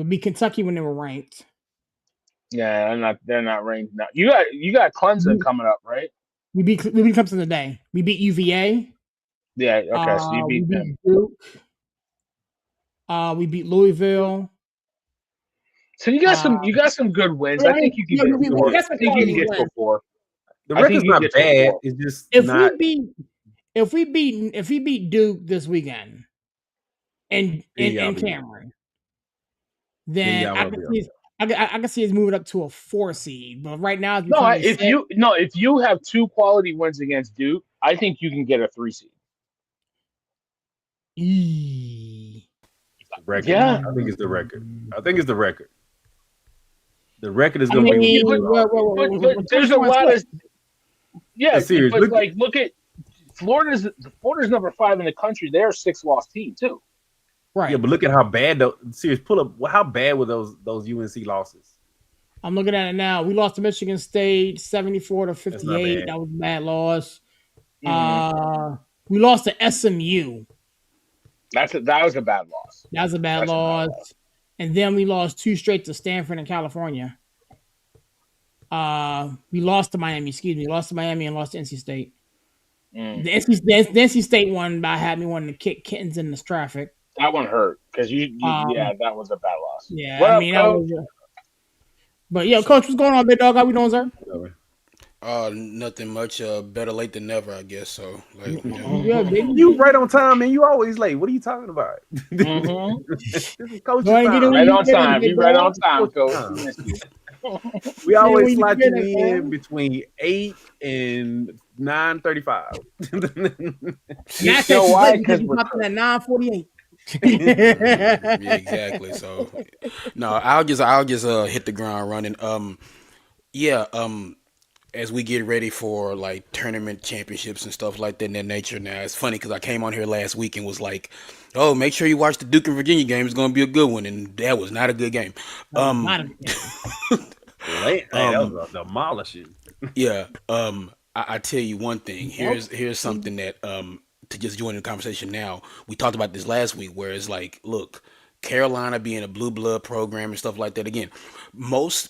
beat Kentucky when they were ranked. yeah, they're not ranked now. You got Clemson coming up, right? We beat Clemson today. We beat UVA. Yeah, okay, so you We beat them. beat Duke. We beat Louisville. So you got some good wins. I think you can get we 4. got I some think you can quality get to wins. 4. The record's not bad. It's just not. If we beat Duke this weekend in Cameron, then I can see us moving up to a 4 seed. But right now, if you have 2 quality wins against Duke, I think you can get a 3 seed. Record. Yeah, I think it's the record. The record is going to be. But there's a lot of but like look at Florida's number 5 in the country. They're a 6-loss team too. Right. Yeah, but look at how bad pull up. How bad were those UNC losses? I'm looking at it now. We lost to Michigan State 74-58. That was a bad loss. Mm-hmm. We lost to SMU. That was a bad loss. That was a bad loss. And then we lost 2 straight to Stanford and California. We lost to Miami. We lost to Miami and lost to NC State. The NC State one had me wanting to kick kittens in this traffic. That one hurt because that was a bad loss. Yeah, Coach? But yeah, Coach, what's going on, big dog? How we doing, sir? Nothing much. Better late than never, I guess. So, like, yeah. Yeah, baby. You right on time, man. You always late. What are you talking about? Mhm. This is coach's Go ahead and get it time. when Right you on finish time. it, You right bro. on time, Coach's coach. We time. missed you. We Get it always when you slot you finish, in man. between 8 and 9:35. And that You know says he's why? late because Because he we're popped in at 9:48. Yeah, exactly. So, no, I'll just hit the ground running. Yeah. As we get ready for like tournament championships and stuff like that in that nature. Now it's funny because I came on here last week and was like, "Oh, make sure you watch the Duke and Virginia game. It's going to be a good one," and that was not a good game. That was Um, not a game. Hey, that was a demolishing. yeah. I tell you one thing. Nope. Here's something that to just join the conversation now. We talked about this last week, where it's like, look, Carolina being a blue blood program and stuff like that. Again, most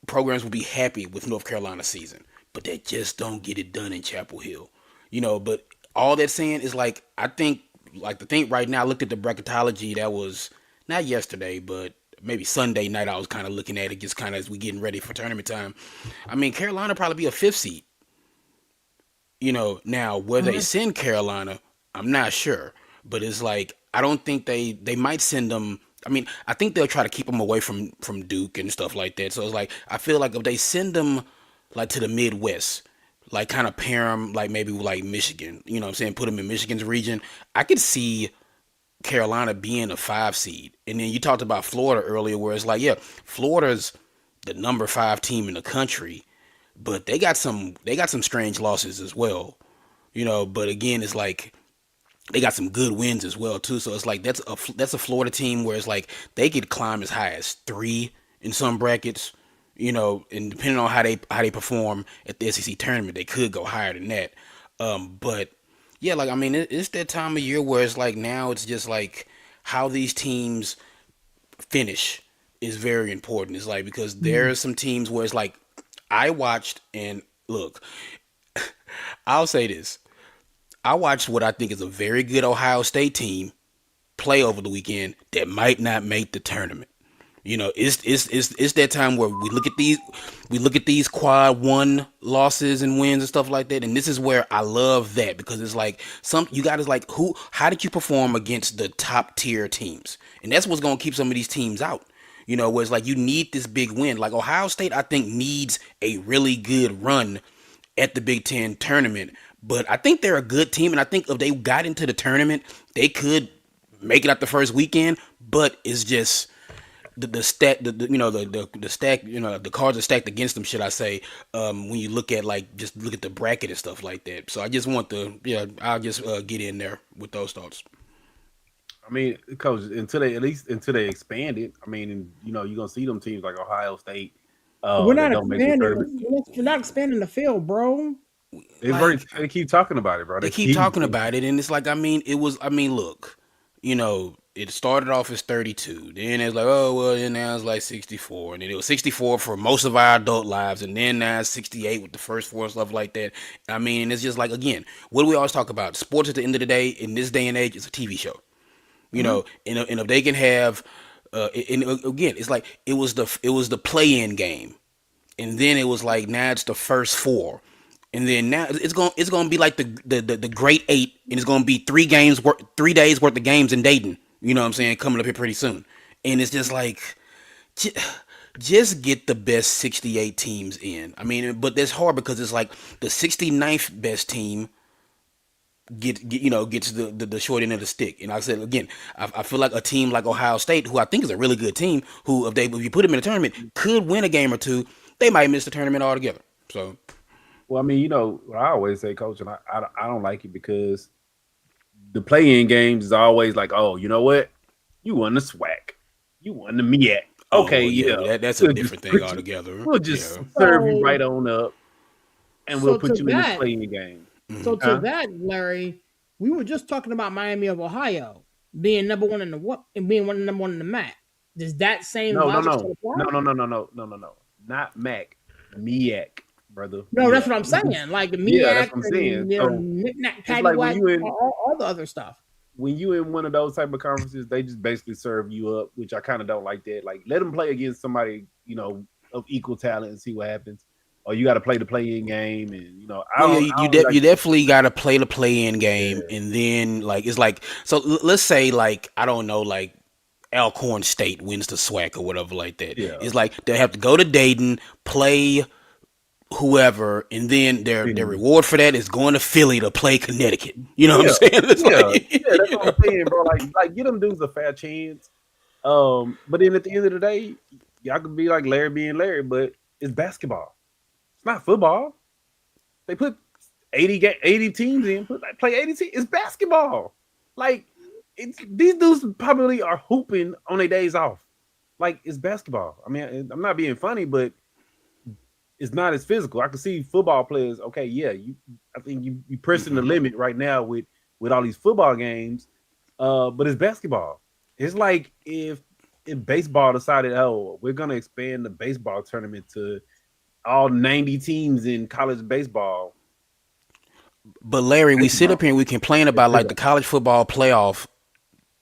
programs will be happy with North Carolina season, but they just don't get it done in Chapel Hill. But all that saying is like I think like the thing right now. I looked at the bracketology that was not yesterday, but maybe Sunday night. I was kind of looking at it just kind of as we getting ready for tournament time. I mean, Carolina probably be a fifth seed. Now where they Mhm. send Carolina, I'm not sure, but it's like I don't think they might send them. I mean, I think they'll try to keep them away from Duke and stuff like that. So it's like I feel like if they send them like to the Midwest, like kind of pair them like maybe with like Michigan, you know what I'm saying, put them in Michigan's region, I could see Carolina being a 5 seed. And then you talked about Florida earlier, where it's like, yeah, Florida's the number 5 team in the country, but they got some strange losses as well. But again, it's like they got some good wins as well too. So it's like that's a Florida team where it's like they could climb as high as 3 in some brackets. And depending on how they perform at the SEC tournament, they could go higher than that. But yeah, like I mean, it's that time of year where it's like now it's just like how these teams finish is very important. It's like because there Mm. are some teams where it's like I watched and look, I'll say this. I watched what I think is a very good Ohio State team play over the weekend that might not make the tournament. It's that time where we look at these quad one losses and wins and stuff like that, and this is where I love that because it's like you got to like how did you perform against the top tier teams, and that's what's gonna keep some of these teams out. Where it's like you need this big win. Like Ohio State, I think needs a really good run at the Big Ten tournament. But I think they're a good team, and I think if they got into the tournament, they could make it out the first weekend. But it's just the stack, the stack, the cards are stacked against them. Should I say? When you look at just look at the bracket and stuff like that. So I just want I'll just get in there with those thoughts. I mean, coach, until they expand it, I mean, and, you're gonna see them teams like Ohio State We're that not don't make the expanding. tournament. We're not expanding the field, bro. Like They keep talking about it, bro. they They keep keep talking about it, and it's like look, it started off as 32, then it's like, oh well, then now it's like 64, and then it was 64 for most of our adult lives, and then now it's 68 with the first four and stuff like that. I mean, it's just like, again, what do we always talk about? Sports at the end of the day in this day and age is a TV show. Mhm. And if they can have and again, it's like it was the play-in game, and then it was like now it's the first four, and then now it's gonna be like the great eight, and it's gonna be 3 days worth of games in Dayton. You know what I'm saying? Coming up here pretty soon, and it's just like j- just get the best 68 teams in. I mean, but that's hard because it's like the 69th best team gets the short end of the stick. And like I said again, I feel like a team like Ohio State, who I think is a really good team, who if you put them in a tournament could win a game or two, they might miss the tournament altogether. So Well, I mean, what I always say, coach, and I don't like it because the play-in games is always like, oh, you know what? You won the SWAC, you won the MEAC. oh Okay, well, yeah, yeah, that's a we'll just different thing put you, altogether. we'll Yeah. just serve you So, right on up, and we'll so to put you in this that, play-in game. so Hmm. to Huh? that, Larry, we were just talking about Miami of Ohio being number one in the what and being number one in the MAC. Does that same No, no, logic no, still apply? no, no, no, no, no, no, no, no, not Mac, MEAC, brother, No, that's MEAC. what I'm saying. Like the Yeah, that's MEAC what I'm saying. and So knick-knack, it's like paddywhack, all the other stuff. when you in one of those type of conferences, they just basically serve you up, which I kind of don't like that. Like let them play against somebody of equal talent and see what happens. or you got to play the play-in game, and I Well, yeah, don't, I don't really like you to. definitely got to play the play-in game, Yeah, and then like it's like so. Let's say like I don't know, like Alcorn State wins the SWAC or whatever like that. yeah, It's like they have to go to Dayton, play whoever, and then their yeah, reward for that is going to Philly to play Connecticut. You know what I'm yeah, saying? It's yeah, yeah. That's what I'm like saying, bro. Like, get them dudes a fair chance. But then at the end of the day, y'all could be like Larry being Larry, but it's basketball. It's not football. They put 80 teams in, play 80 teams. It's basketball. Like, these dudes probably are hooping on their days off. Like, it's basketball. I mean, I'm not being funny, but it's not as physical. I can see football players. Okay, yeah, I think you pressing the limit right now with all these football games. But it's basketball. It's like if baseball decided, oh, we're gonna expand the baseball tournament to all 90 teams in college baseball. But Larry, we sit up here and we complain about like the college football playoff,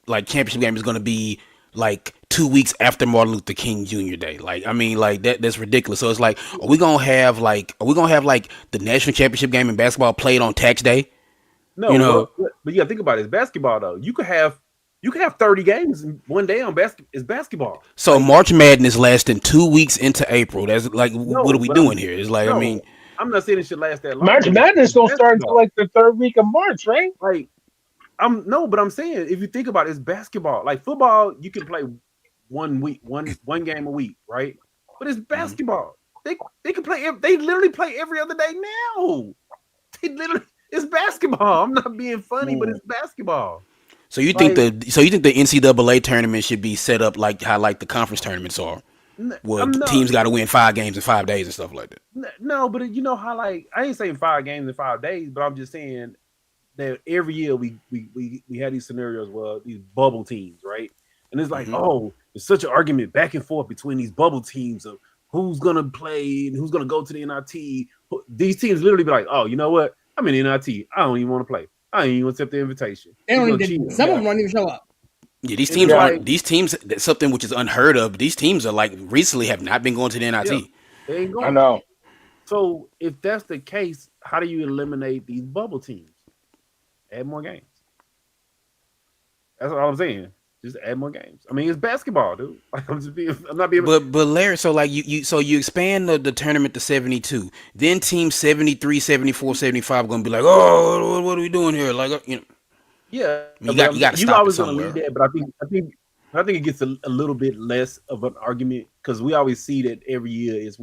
like championship game is going to be like 2 weeks after Martin Luther King Jr. Day. Like, I mean, like that's ridiculous. So it's like, are we gonna have like the national championship game in basketball played on tax day? No, You know, but you gotta think about it. It's basketball though. You could have 30 games in one day on basketball. It's basketball. so Like, March Madness lasting 2 weeks into April. That's like, no, what are we but doing here? It's like, I no, mean, I'm not saying it should last that long. March Madness don't start until Basketball. like the third week of March, right? Like, but I'm saying if you think about it, it's basketball. Like football, you can play one game a week, right? But it's basketball. They can play. They literally play every other day now. It's basketball. I'm not being funny, but it's basketball. so you Like, think the NCAA tournament should be set up like how like the conference tournaments are, where I'm not. teams got to win 5 games in 5 days and stuff like that? No, but you know how, like, I ain't saying 5 games in 5 days, but I'm just saying that every year we had these scenarios where these bubble teams, right? And it's like, oh, there's such an argument back and forth between these bubble teams of who's gonna play and who's gonna go to the NIT. These teams literally be like, oh, you know what? I'm in the NIT. I don't even want to play. I ain't even accept the invitation. They don't even, some of them don't even show up. Yeah, these It's teams like- aren't. These teams, that's something which is unheard of. These teams are like recently have not been going to the NIT. Yeah. They ain't going. I know. So if that's the case, how do you eliminate these bubble teams? Add more games. That's all I'm saying. Just add more games. I mean, it's basketball, dude. Like, I'm not being. But Larry, so like you expand the tournament to 72. Then teams 73, 74, 75 are gonna be like, oh, what are we doing here? Like, you know, Yeah, you got to stop it always gonna somewhere. lead that, but I think it gets a little bit less of an argument because we always see that every year is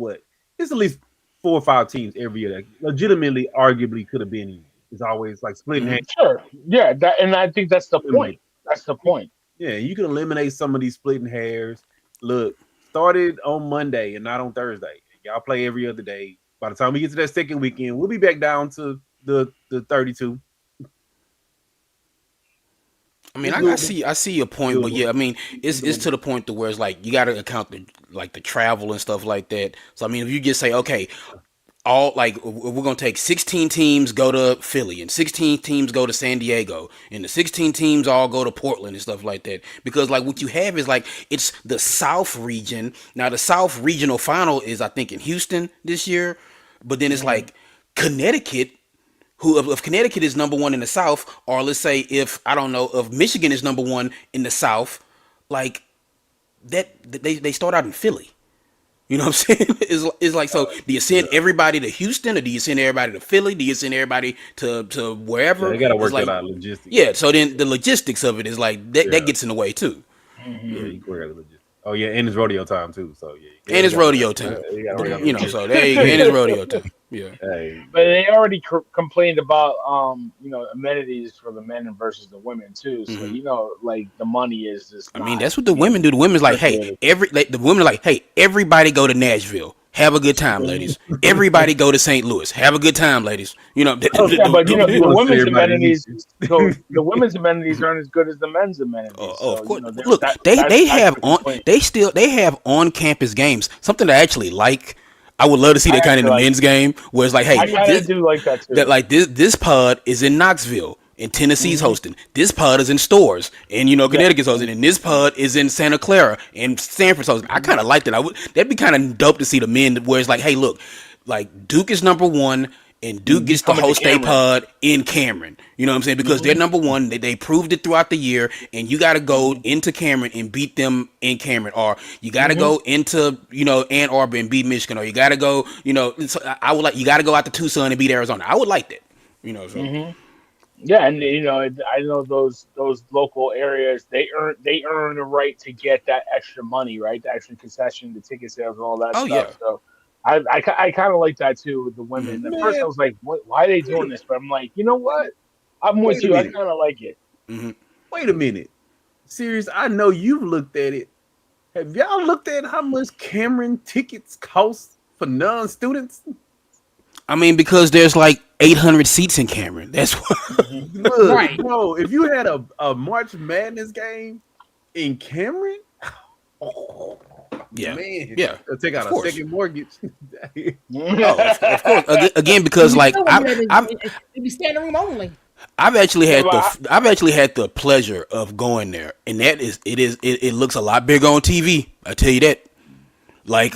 it's at least 4 or 5 teams every year that legitimately, arguably could have been in. It's always like splitting hairs. Sure. Yeah, and I think that's the point. That's the point. Yeah, you can eliminate some of these splitting hairs. Look, started on Monday and not on Thursday. Y'all play every other day. By the time we get to that second weekend, we'll be back down to the 32. I mean, I see your point, but yeah, I mean, it's to the point to where it's like you got to account the travel and stuff like that. So I mean, if you just say, okay, all like we're gonna take 16 teams go to Philly and 16 teams go to San Diego and the 16 teams all go to Portland and stuff like that, because like what you have is like it's the South region. Now the South regional final is I think in Houston this year, but then it's like Connecticut. Who if Connecticut is number 1 in the South, or let's say if I don't know if Michigan is number 1 in the South, like that they start out in Philly. You know what I'm saying? It's like, so do you send everybody to Houston or do you send everybody to Philly? Do you send everybody to wherever? Yeah, they gotta work like, that out logistics. Yeah, so then the logistics of it is like that gets in the way too. Yeah, you can work out the logistics. Oh yeah, and it's rodeo time too. So yeah, and it's rodeo time. You know, so there you go. And it's rodeo time. Yeah. Hey, But they already complained about amenities for the men versus the women too. So like the money is just. I mean, that's what the women do. The women's like, hey, the women are like, hey, everybody go to Nashville. Have a good time, ladies. Everybody go to St. Louis. Have a good time, ladies. You know, but the women's amenities. So the women's amenities aren't as good as the men's amenities. Of course. Look, they have on campus games. Something I actually like. I would love to see that kind of in the men's game, where it's like, hey, I do like that too. That like this pod is in Knoxville. And Tennessee's hosting. This pod is in Stores, and Connecticut's hosting. And this pod is in Santa Clara, and Stanford's hosting. I kind of like that. That'd be kind of dope to see the men where it's like, hey, look, Like Duke is number one, and Duke You gets to coming to host a Cameron? pod in Cameron. You know what I'm saying? Because they're Hmm. number one. They proved it throughout the year, and you got to go Hmm. into Cameron and beat them in Cameron, or you got to Hmm. go into Ann Arbor and beat Michigan, or you got to go I would like you got to go out to Tucson and beat Arizona. I would like that. So Hmm. Yeah, and I know those local areas they earn the right to get that extra money, right? The extra concession, the ticket sales, and all that oh stuff. yeah. So I kind of like that too with the Hmm. women. At first, I Man, was like, what? Why are they wait doing a, this? But I'm like, you know what? I'm with wait a you. I minute. kind of like it. Hmm. Wait a minute. Serious, I know you've looked at it. Have y'all looked at how much Cameron tickets cost for non-students? I mean, because there's like 800 seats in Cameron. That's what. Hmm. Look, Right. bro, if you had a March Madness game in Cameron, oh Yeah, man, yeah, they'll take of out a course. second mortgage. Oh, of course. Again, because You like still gonna be able to, it'd be standing room only. Yeah, but I've actually had the pleasure of going there, and it looks a lot bigger on TV. I tell you that. Like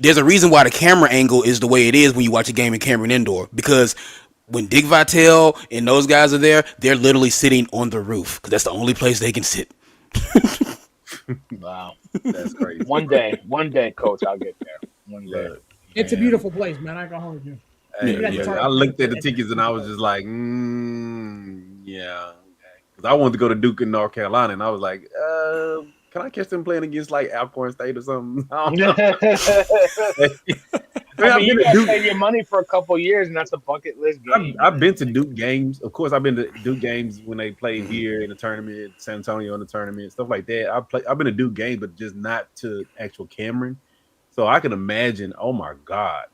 there's a reason why the camera angle is the way it is when you watch a game in Cameron Indoor, because when Dick Vitale and those guys are there, they're literally sitting on the roof because that's the only place they can sit. wow. That's crazy. One day, coach, I'll get there. One day. Look, It's a man. beautiful place, man. I ain't gonna hold you. Hey, Even Yeah, at the yeah. look, I Target Center, looked at the it's a tickets and I beautiful was place. just like, yeah, because I wanted to go to Duke in North Carolina, and I was like, can I catch them playing against like Alcorn State or something? I don't know. I Man, I've mean, been you to gotta Duke. save your money for a couple years, and that's a bucket list game, I've man. been to Duke games. Of course, I've been to Duke games when they played Hmm. here in the tournament, San Antonio in the tournament, stuff like that. I've been to Duke games, but just not to actual Cameron. So I can imagine. Oh my God!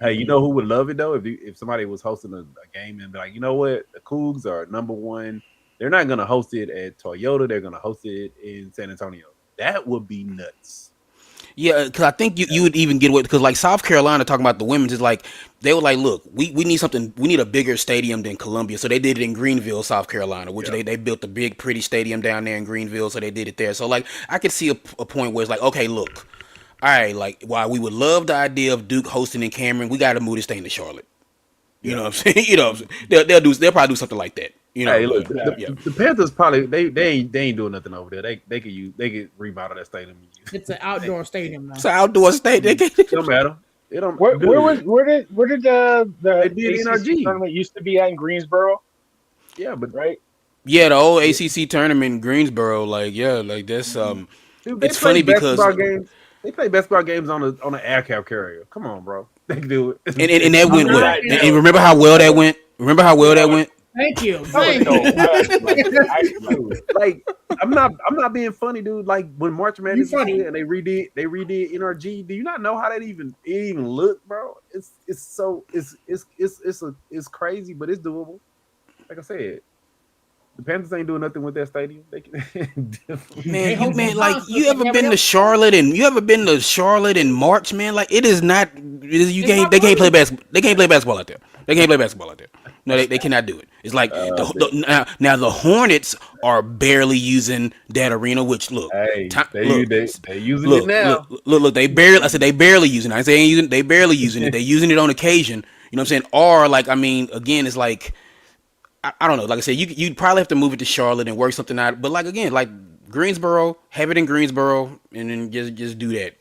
Hey, you Hmm. know who would love it though? If somebody was hosting a game and be like, you know what, the Cougs are number one. They're not gonna host it at Toyota. They're gonna host it in San Antonio. That would be nuts. Yeah, because I think you would even get away because like South Carolina talking about the women's is like they were like, look, we need something, we need a bigger stadium than Columbia, so they did it in Greenville, South Carolina, which Yeah. they built a big pretty stadium down there in Greenville, so they did it there. So like I could see a point where it's like, okay, look, all right, like while we would love the idea of Duke hosting in Cameron, we got to move this thing to Charlotte. You know Yeah. what I'm saying? They'll probably do something like that. Hey, look, But the, yeah, the, the Panthers probably they ain't doing nothing over there. They could remodel that stadium. It's an They, outdoor stadium it's now. an outdoor state. They it can, don't matter. It don't, Where dude. did They the did ACC NRG. tournament used to be at in Greensboro, Yeah, but right? yeah, the old ACC tournament in Greensboro, like yeah, like that's Hmm. dude, they it's play funny because basketball games. They play basketball games on an air cap carrier. Come on, bro. They can do and it. that I'm went not. well. You And know, remember how well that went? Remember how well yeah, that went? Thank you. that was Thank dope. you. I actually liked it. I actually liked Dude, it. like I'm not being funny, dude. Like when March You Madness was funny. here and they redid NRG. Do you not know how it even looked, bro? It's crazy, but it's doable. Like I said, the Panthers ain't doing nothing with that stadium. They can They Man, definitely. hosting you concerts like ever been everybody to else. Charlotte and you ever been to Charlotte in March, man? Like it is not you It's can't not they can't play funny. basketball. They can't play basketball out there. They can't play basketball out there. No, they cannot do it. It's like Man. now the Hornets are barely using that arena. Which Hey, look, they using it now. they barely. I said they barely using it. I say ain't using. They barely using it. They using it on occasion. You know what I'm saying? Or like I mean, again, it's like I don't know. Like I said, you'd probably have to move it to Charlotte and work something out. But like again, like Greensboro, have it in Greensboro, and then just do that.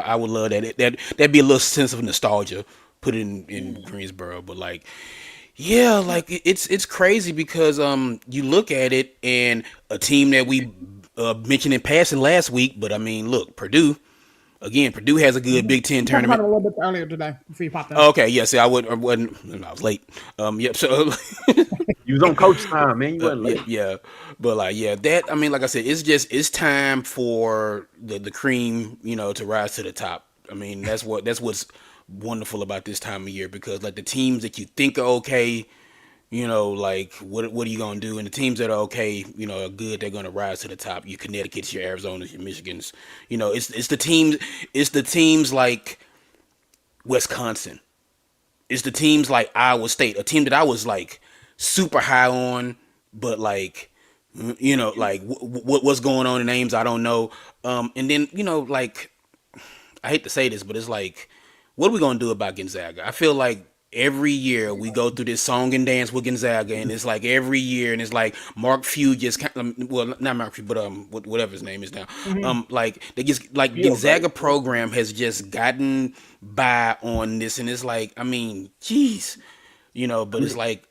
I would love that. That'd be a little sense of nostalgia. Put it in Mm. Greensboro, but like yeah, like it's crazy because you look at it and a team that we mentioned in passing last week, but I mean look Purdue again. Purdue has a good Big Ten We talked about tournament. it a little bit earlier today before you popped in. Okay, yeah. See, I wasn't. I was late. Yep. So You was on coach time, man. You wasn't yeah, late. yeah, but like, yeah, that I mean, like I said, it's time for the cream, to rise to the top. I mean, that's what's wonderful about this time of year because like the teams that you think are okay, like what are you gonna do? And the teams that are okay, are good. They're gonna rise to the top. Your Connecticut's, your Arizona's, your Michigans. It's the teams like Wisconsin. It's the teams like Iowa State, a team that I was like super high on, but like like what's going on in names I don't know. And then like I hate to say this, but it's like what are we gonna do about Gonzaga? I feel like every year we go through this song and dance with Gonzaga, and it's like every year, and it's like Mark Few just well, not Mark Few, but whatever his name is now, Mhm. like they just like Fields, right? Gonzaga program has just gotten by on this, and it's like, I mean, jeez, I but it's mean, like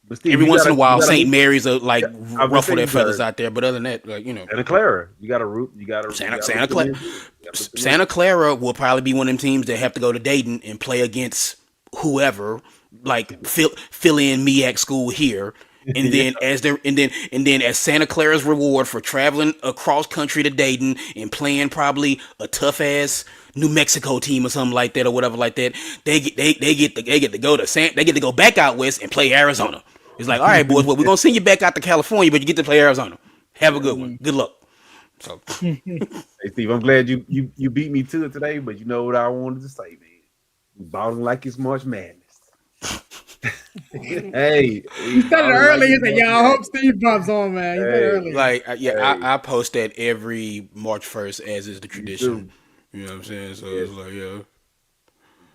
but Steve, every once in a you while gotta. St. Mary's like I was gonna say ruffle their feathers out there, but other than that, like Santa Clara. You gotta root Santa them Clara. in too. You gotta put them in. Santa Clara will probably be one of them teams that have to go to Dayton and play against whoever, like fill in MEAC school here. And Yeah, then as Santa Clara's reward for traveling across country to Dayton and playing probably a tough ass New Mexico team or something like that or whatever like that, they get to go to they get to go back out west and play Arizona. It's like, all right, boys, well, we're gonna send you back out to California, but you get to play Arizona. Have a good one. Good luck. So Hey Steve, I'm glad you beat me to it today, but you know what I wanted to say, man. You balling like it's March Madness. Hey, You said it balling like early. You it's said, March "Yo, I hope Madness. Steve bumps on, man." You said it Hey, earlier. like hey, I post that every March 1st as is the me tradition. too. You know what I'm saying? So Yes, it's like, yeah.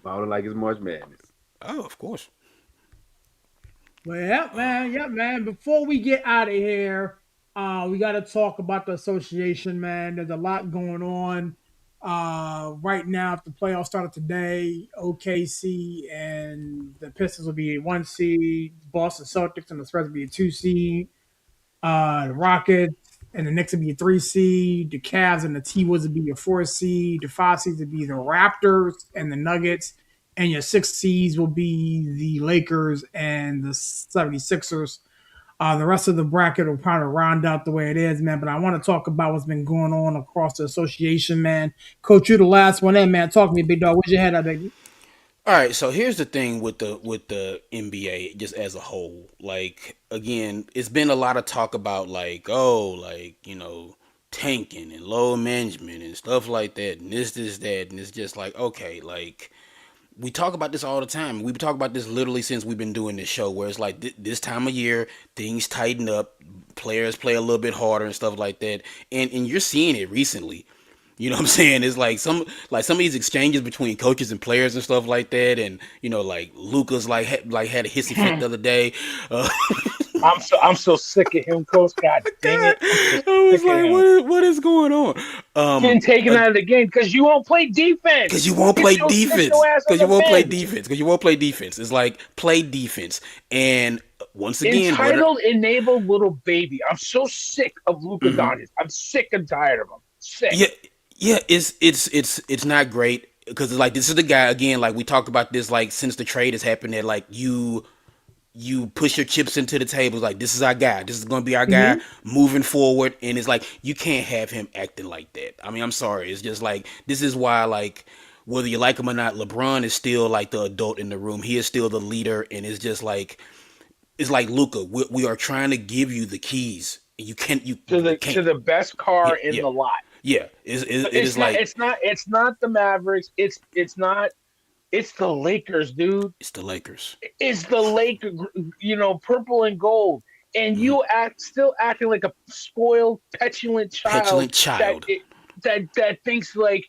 balling like it's March Madness. Oh, of course. Well, yeah, man. Before we get out of here, we got to talk about the association, man. There's a lot going on right now. If the playoffs started today, OKC and the Pistons will be a 1 seed. Boston Celtics and the Spurs will be a 2 seed. The Rockets and the Knicks would be a 3 seed. The Cavs and the T Wolves would be a 4 seed. The 5 seeds would be the Raptors and the Nuggets. And your 6 seeds will be the Lakers and the 76ers. The rest of the bracket will probably round out the way it is, man. But I want to talk about what's been going on across the association, man. Coach, you're the last one in, man. Talk to me, big dog. Where's your head at, baby? All right, so here's the thing with the NBA just as a whole. Like, again, it's been a lot of talk about like, oh, like, tanking and low management and stuff like that and this that, and it's just like, okay, like we talk about this all the time. We talk about this literally since we've been doing this show, where it's like this time of year things tighten up, players play a little bit harder and stuff like that, and you're seeing it recently. You know what I'm saying? It's like some of these exchanges between coaches and players and stuff like that, and like Luca's like had a hissy fit the other day. Uh, I'm so sick of him, coach. God dang God, it. I'm so I was sick of like, him. what is going on? Getting taken out of the game because you won't play Because defense. you won't play Sit defense. your ass on Because you the won't play bench. defense. Because you won't play defense. It's like play defense. And once again, Entitled, enabled little baby. I'm so sick of Luka Mhm. Doncic. I'm sick and tired of him. Sick. Yeah, yeah, it's not great because like this is the guy again. Like we talked about this like since the trade has happened. That like you push your chips into the table. Like this is our guy. This is gonna be our guy Mm-hmm. moving forward. And it's like you can't have him acting like that. I mean, I'm sorry. It's just like this is why like whether you like him or not, LeBron is still like the adult in the room. He is still the leader, and it's like Luca. We are trying to give you the keys. You can't. To You the can't. to the best Yeah, car in yeah, the lot. yeah. It It's is not. like It's not the Mavericks. It's not. It's the Lakers, dude. it's the Lakers. It's the Lakers. Purple and gold, and Hmm. you still acting like a spoiled, petulant child Petulant that child. that thinks like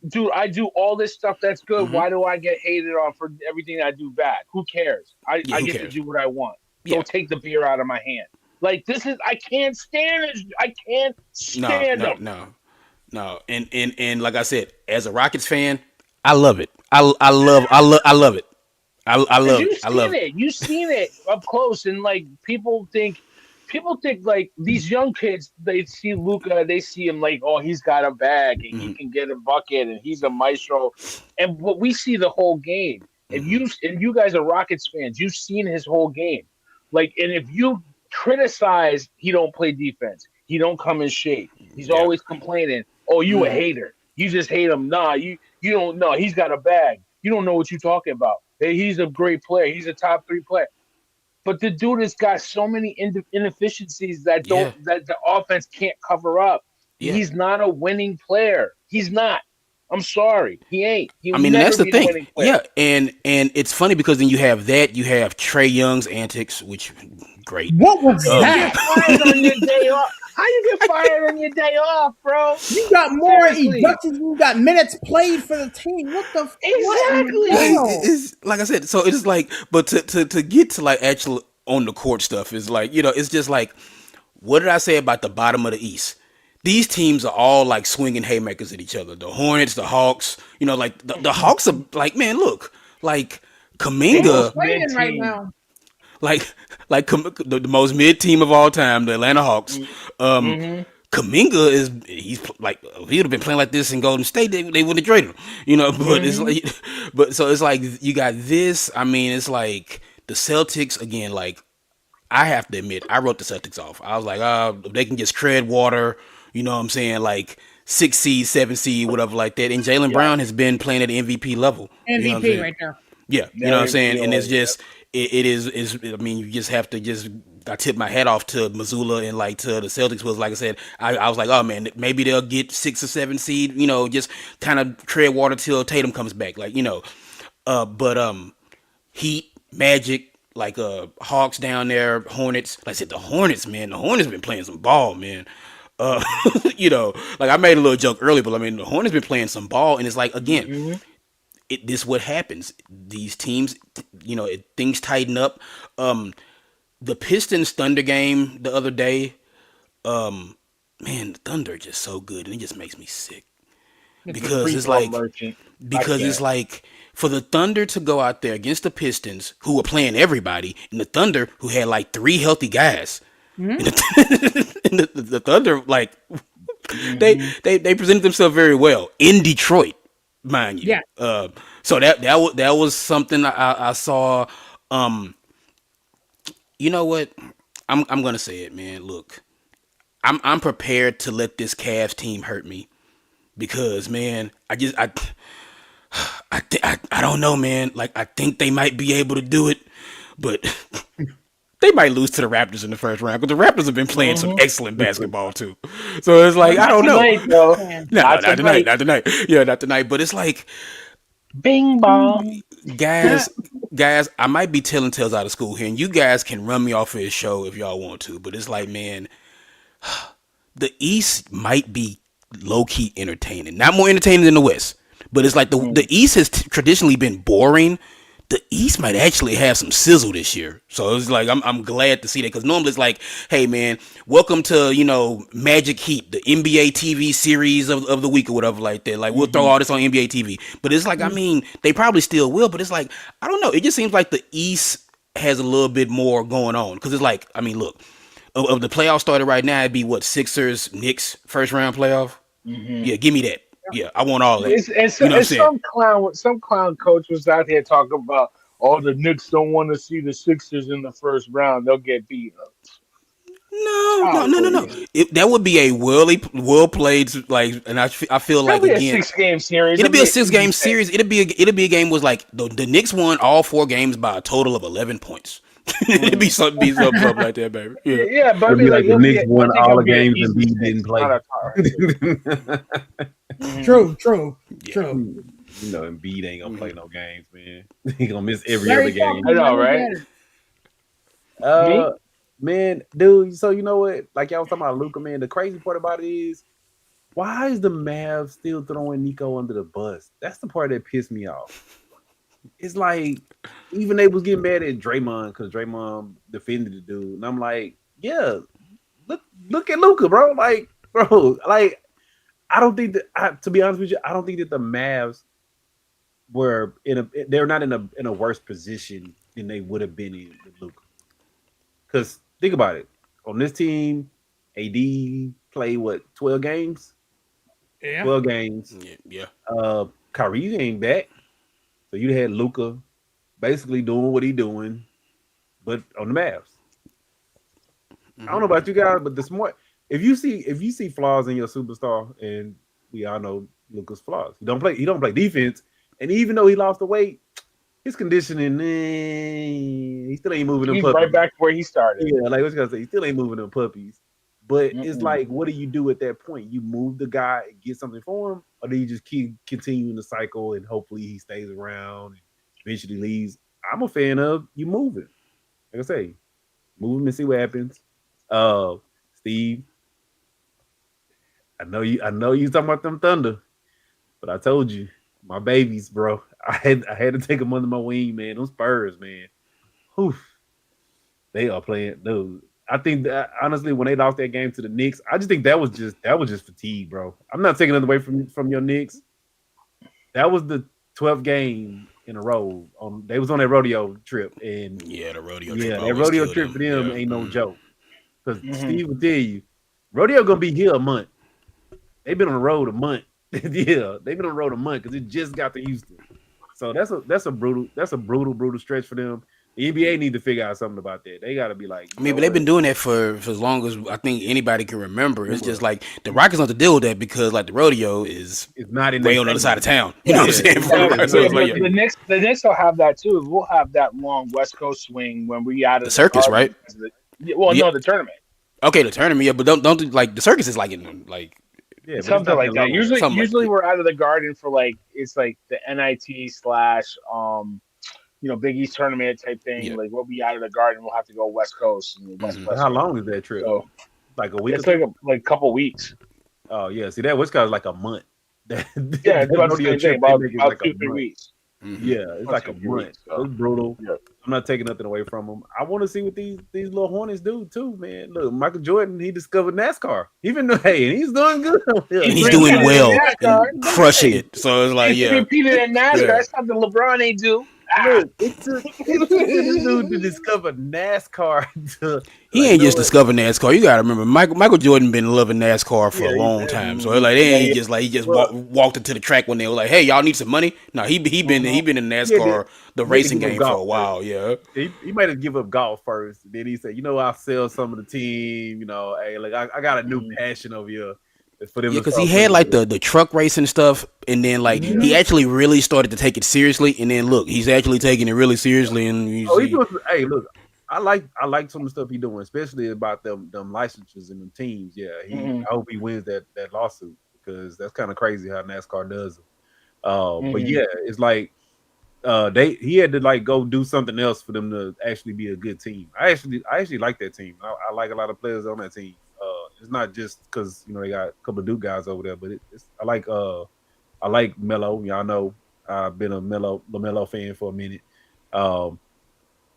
dude. I do all this stuff that's good. Hmm. Why do I get hated on for everything I do bad? Who cares? I, Yeah, I who get to cares? do what I want. Yeah. Go take the beer out of my hand. Like this is. I can't stand it. I can't No, stand no, them. no, no. And like I said, as a Rockets fan, I love it. I love it. I Cause love it. you've I seen love it. it, you've seen it up close, and like people think like these young kids, they see Luca, they see him like, oh, he's got a bag and he Hmm. can get a bucket and he's a maestro, and what we see the whole game. If Hmm. you guys are Rockets fans, you've seen his whole game, like, and if you criticize, he don't play defense, he don't come in shape, he's Yeah. always complaining. Oh, you a Hmm. hater? You just hate him? Nah, you don't know. He's got a bag. You don't know what you're talking about. Hey, he's a great player. He's a top three player. But the dude has got so many inefficiencies that Yeah. the offense can't cover up. Yeah. He's not a winning player. He's not. I'm sorry. He ain't. He I will mean, and never that's the be the thing. winning player. Yeah, and it's funny because then you have that. You have Trey Young's antics, which great. What was How do you Um, get that? fired on your day off? How you get fired on your day off, bro? You got more Seriously. inductions than you got minutes played for the team. What in the Exactly. hell? It's like I said. So it's like, but to get to like actual on the court stuff is like, it's just like, what did I say about the bottom of the East? These teams are all like swinging haymakers at each other. The Hornets, the Hawks. Like the Hawks are like, man, look, like The King's most Kaminga, mid playing right team. now. like the most mid team of all time, the Atlanta Hawks. Um, Mm-hmm. Kaminga he's like, if he would have been playing like this in Golden State, they would have traded him. But it's Mm-hmm. like, but so it's like you got this. I mean, it's like the Celtics again. Like, I have to admit, I wrote the Celtics off. I was like, if they can just tread water, you know what I'm saying? Like 6 seed, 7 seed, whatever like that. And Jalen Yeah. Brown has been playing at the MVP level. You know what I'm MVP saying? right there. Yeah, you know what I'm Never saying? be And it's old. just it is I mean, you just have to just I tip my hat off to Missoula and like to the Celtics was like I said, I was like, oh man, maybe they'll get 6 or 7 seed, just kind of tread water till Tatum comes back. Like, but Heat, Magic, like Hawks down there, Hornets. Like I said, the Hornets, man, the Hornets been playing some ball, man. Uh, like I made a little joke earlier, but I mean the Hornets been playing some ball, and it's like again, Mm-hmm. this what happens. These teams, things tighten up. The Pistons Thunder game the other day, man, the Thunder are just so good, and it just makes me sick The because free it's throw like merchant. I because it's can't. like for the Thunder to go out there against the Pistons, who were playing everybody, and the Thunder, who had like three healthy guys, Hmm. and the Thunder, like Mm-hmm. they presented themselves very well in Detroit, mind you. Yeah. So that was something I saw. Um, you know what? I'm gonna say it, man. Look, I'm prepared to let this Cavs team hurt me because, man, I don't know, man. Like, I think they might be able to do it, but they might lose to the Raptors in the first round because the Raptors have been playing some Mm-hmm. excellent basketball too. So it's like, I Not don't know. tonight, though. Man. No, no, Not not tonight, tonight. not tonight. Yeah, not tonight. But it's like, Bing bong. guys, guys, I might be telling tales out of school here, and you guys can run me off of this show if y'all want to. But it's like, man, the East might be low key entertaining, not more entertaining than the West. But it's like the Mm. East has traditionally been boring. The East might actually have some sizzle this year. So it's like I'm glad to see that because normally it's like, hey man, welcome to Magic Heat, the NBA TV series of the week or whatever like that. Like we'll throw Mm-hmm. all this on NBA TV. But it's like, I mean, they probably still will, but it's like, I don't know. It just seems like the East has a little bit more going on. Because it's like, I mean, look, of the playoffs started right now, it'd be what, Sixers, Knicks, first round playoff? Mm-hmm. Yeah, give me that. Yeah, I want all that. You know what I'm It's saying? some clown coach was out here talking about all the Knicks don't want to see the Sixers in the first round. They'll get beat up. No, no, Child, no, no, no. please. That would be a well played, like, and I feel like It'll be a again, 6 game series. it'll It'll be be a an six easy game pick. series. It'll be a game was like the Knicks won all 4 games by a total of 11 points. It'd be Mm. something like that, baby. Yeah. Yeah, but I It'll mean, be like like the it'll be. Knicks I won think all it'll the be an games and easy B six, didn't play. not a tie. Mm-hmm. True. True. Yeah. True. Embiid ain't gonna play Mm. no games, man. He gonna miss every other Very game. I talkative. I know, look right? at it. Uh, Me? man, dude. So you know what? Like y'all was talking about Luca, man. The crazy part about it is, why is the Mavs still throwing Nico under the bus? That's the part that pissed me off. It's like even they was getting mad at Draymond because Draymond defended the dude, and I'm like, yeah, look at Luca, bro. Like, bro, like I don't think that. To be honest with you, I don't think that the Mavs they're not in a worse position than they would have been in with Luca. Because think about it, on this team, AD played what 12 games, Yeah. 12 games. Yeah. Yeah. Kyrie ain't back, so you had Luca basically doing what he doing, but on the Mavs. I don't know Hmm. about you guys, but the smart if you see flaws in your superstar, and we all know Luca's flaws. He don't play defense, and even though he lost the weight, his conditioning, he still ain't moving them He's right puppies. back where he started. Yeah, like what you gotta say, he still ain't moving them puppies. But it's Mm-mm. like, what do you do at that point? You move the guy and get something for him, or do you just keep continuing the cycle and hopefully he stays around and eventually leaves? I'm a fan of you moving. Like I say, move him and see what happens. Uh, Steve, I know you talking about them Thunder, but I told you, my babies, bro. I had to take them under my wing, man. Those Spurs, man. Oof, they are playing, dude. I think that honestly, when they lost that game to the Knicks, I just think that was just fatigue, bro. I'm not taking it away from your Knicks. That was the 12th game in a row. They was on that rodeo trip, and Yeah, the rodeo trip yeah, that always rodeo killed trip them. for them Yeah. ain't no joke. Because Mm-hmm. Steve will tell you, rodeo gonna be here a month. They've been on the road a month. Yeah, they've been on the road a month because it just got to Houston. So that's a brutal stretch for them. The NBA need to figure out something about that. They got to be like, I mean, but they've been doing that for as long as I think anybody can remember. It's just like the Rockets don't have to deal with that because like the rodeo is it's not in way their on the other side of town. You Yeah, know what I'm saying? exactly. So it's But like the Knicks will have that too. We'll have that long West Coast swing when we out the of the circus, Garden. right? Well, Yeah. no, the tournament. Okay, the tournament, yeah, but don't like the circus is like in like Yeah, but it's Something not like that. long. Usually, Something like that. we're out of the Garden for like it's like the NIT slash Big East tournament type thing. Yeah. Like we'll be out of the Garden. We'll have to go West Coast and West Mhm. West. How long is that trip? So Like a week or it's like two? a couple weeks. Oh yeah, see that West Coast is like a month. That, Yeah, it's that about the rodeo same trip thing. they About make is about like a 2-3 month. weeks. Mhm. Yeah, it's About like a 2-3 month. weeks. So. It's brutal. Yeah. I'm not taking nothing away from them. I want to see what these little Hornets do too, man. Look, Michael Jordan, he discovered NASCAR. Even though, hey, and he's doing good. And he's He's doing repeated in well NASCAR. and crushing Hey, it. So it's like, He's yeah. repeated in NASCAR. Yeah. That's something LeBron ain't do. look, it took this dude to discover NASCAR to He like, ain't you know just what? discovered NASCAR. You gotta remember, Michael Jordan been loving NASCAR for Yeah, a he long said, time. So like, they ain't just like he just well, walked into the track when they were like, "Hey, y'all need some money." No, he been in he had to, NASCAR, the he had to racing give up game for golf a first. while. Yeah, He might have give up golf first. Then he said, I'll sell some of the team. Hey, like I got a new passion over here. It's for them yeah, to because he start had playing. like the truck racing stuff, and then like he actually really started to take it seriously. And then look, he's actually taking it really seriously, and you Oh, he see, doing. Hey, look, I like some of the stuff he doing, especially about them licensures and them teams. Yeah, Mhm. I hope he wins that lawsuit because that's kind of crazy how NASCAR does it. But Mhm. yeah, it's like he had to like go do something else for them to actually be a good team. I actually like that team. I like a lot of players on that team. It's not just because they got a couple of Duke guys over there, but I like Melo. Y'all know I've been a LaMelo fan for a minute. Um,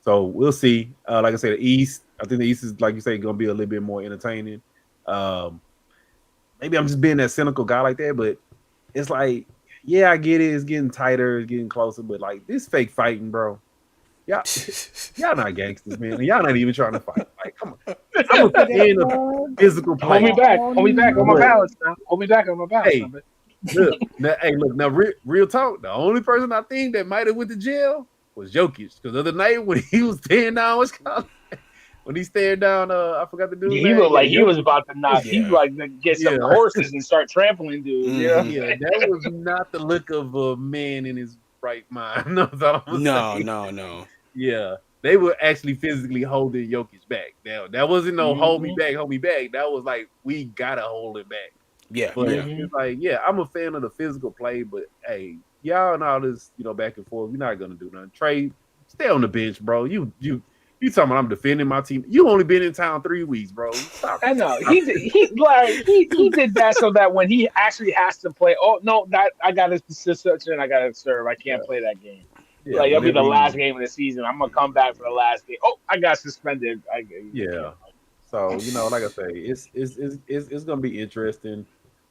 so we'll see. Like I said, the East. I think the East is, like you say, going to be a little bit more entertaining. Um, maybe I'm just being that cynical guy like that, but it's like, yeah, I get it. It's getting tighter, it's getting closer, but like this fake fighting, bro. Y'all, y'all not gangsters, man. Y'all not even trying to fight. Like, come on. I'm a fan of physical Hold me play. back. Hold me back on my But balance now. Hold me back on my balance now, hey, bitch. look, now, real talk. The only person I think that might have went to jail was Jokic. Because the other night when he was staring down, when he stared down, I forgot the dude's Yeah, he name. looked like he was Jokic. about to knock. He yeah, like to get some Yeah, horses and start trampling dudes. You know? Mhm. yeah, that was not the look of a man in his right mind. That's all I'm no, saying. no, Yeah, they were actually physically holding Jokic back. Now that wasn't no hold me back, hold me back. That was like we gotta hold it back. yeah, But yeah. it's like, yeah, I'm a fan of the physical play, but hey, y'all and all this, back and forth, you're not gonna do nothing. Trey, stay on the bench, bro. You talking about I'm defending my team. You only been in town 3 weeks, bro. Stop. I know he did that so that when he actually has to play, oh no, that I got to and I got to serve. I Yeah, can't play that game. yeah, Like it'll be whenever the last he, game of the season. I'm gonna come back for the last game. Oh, I got suspended. I yeah. can't play. So like I say, it's gonna be interesting.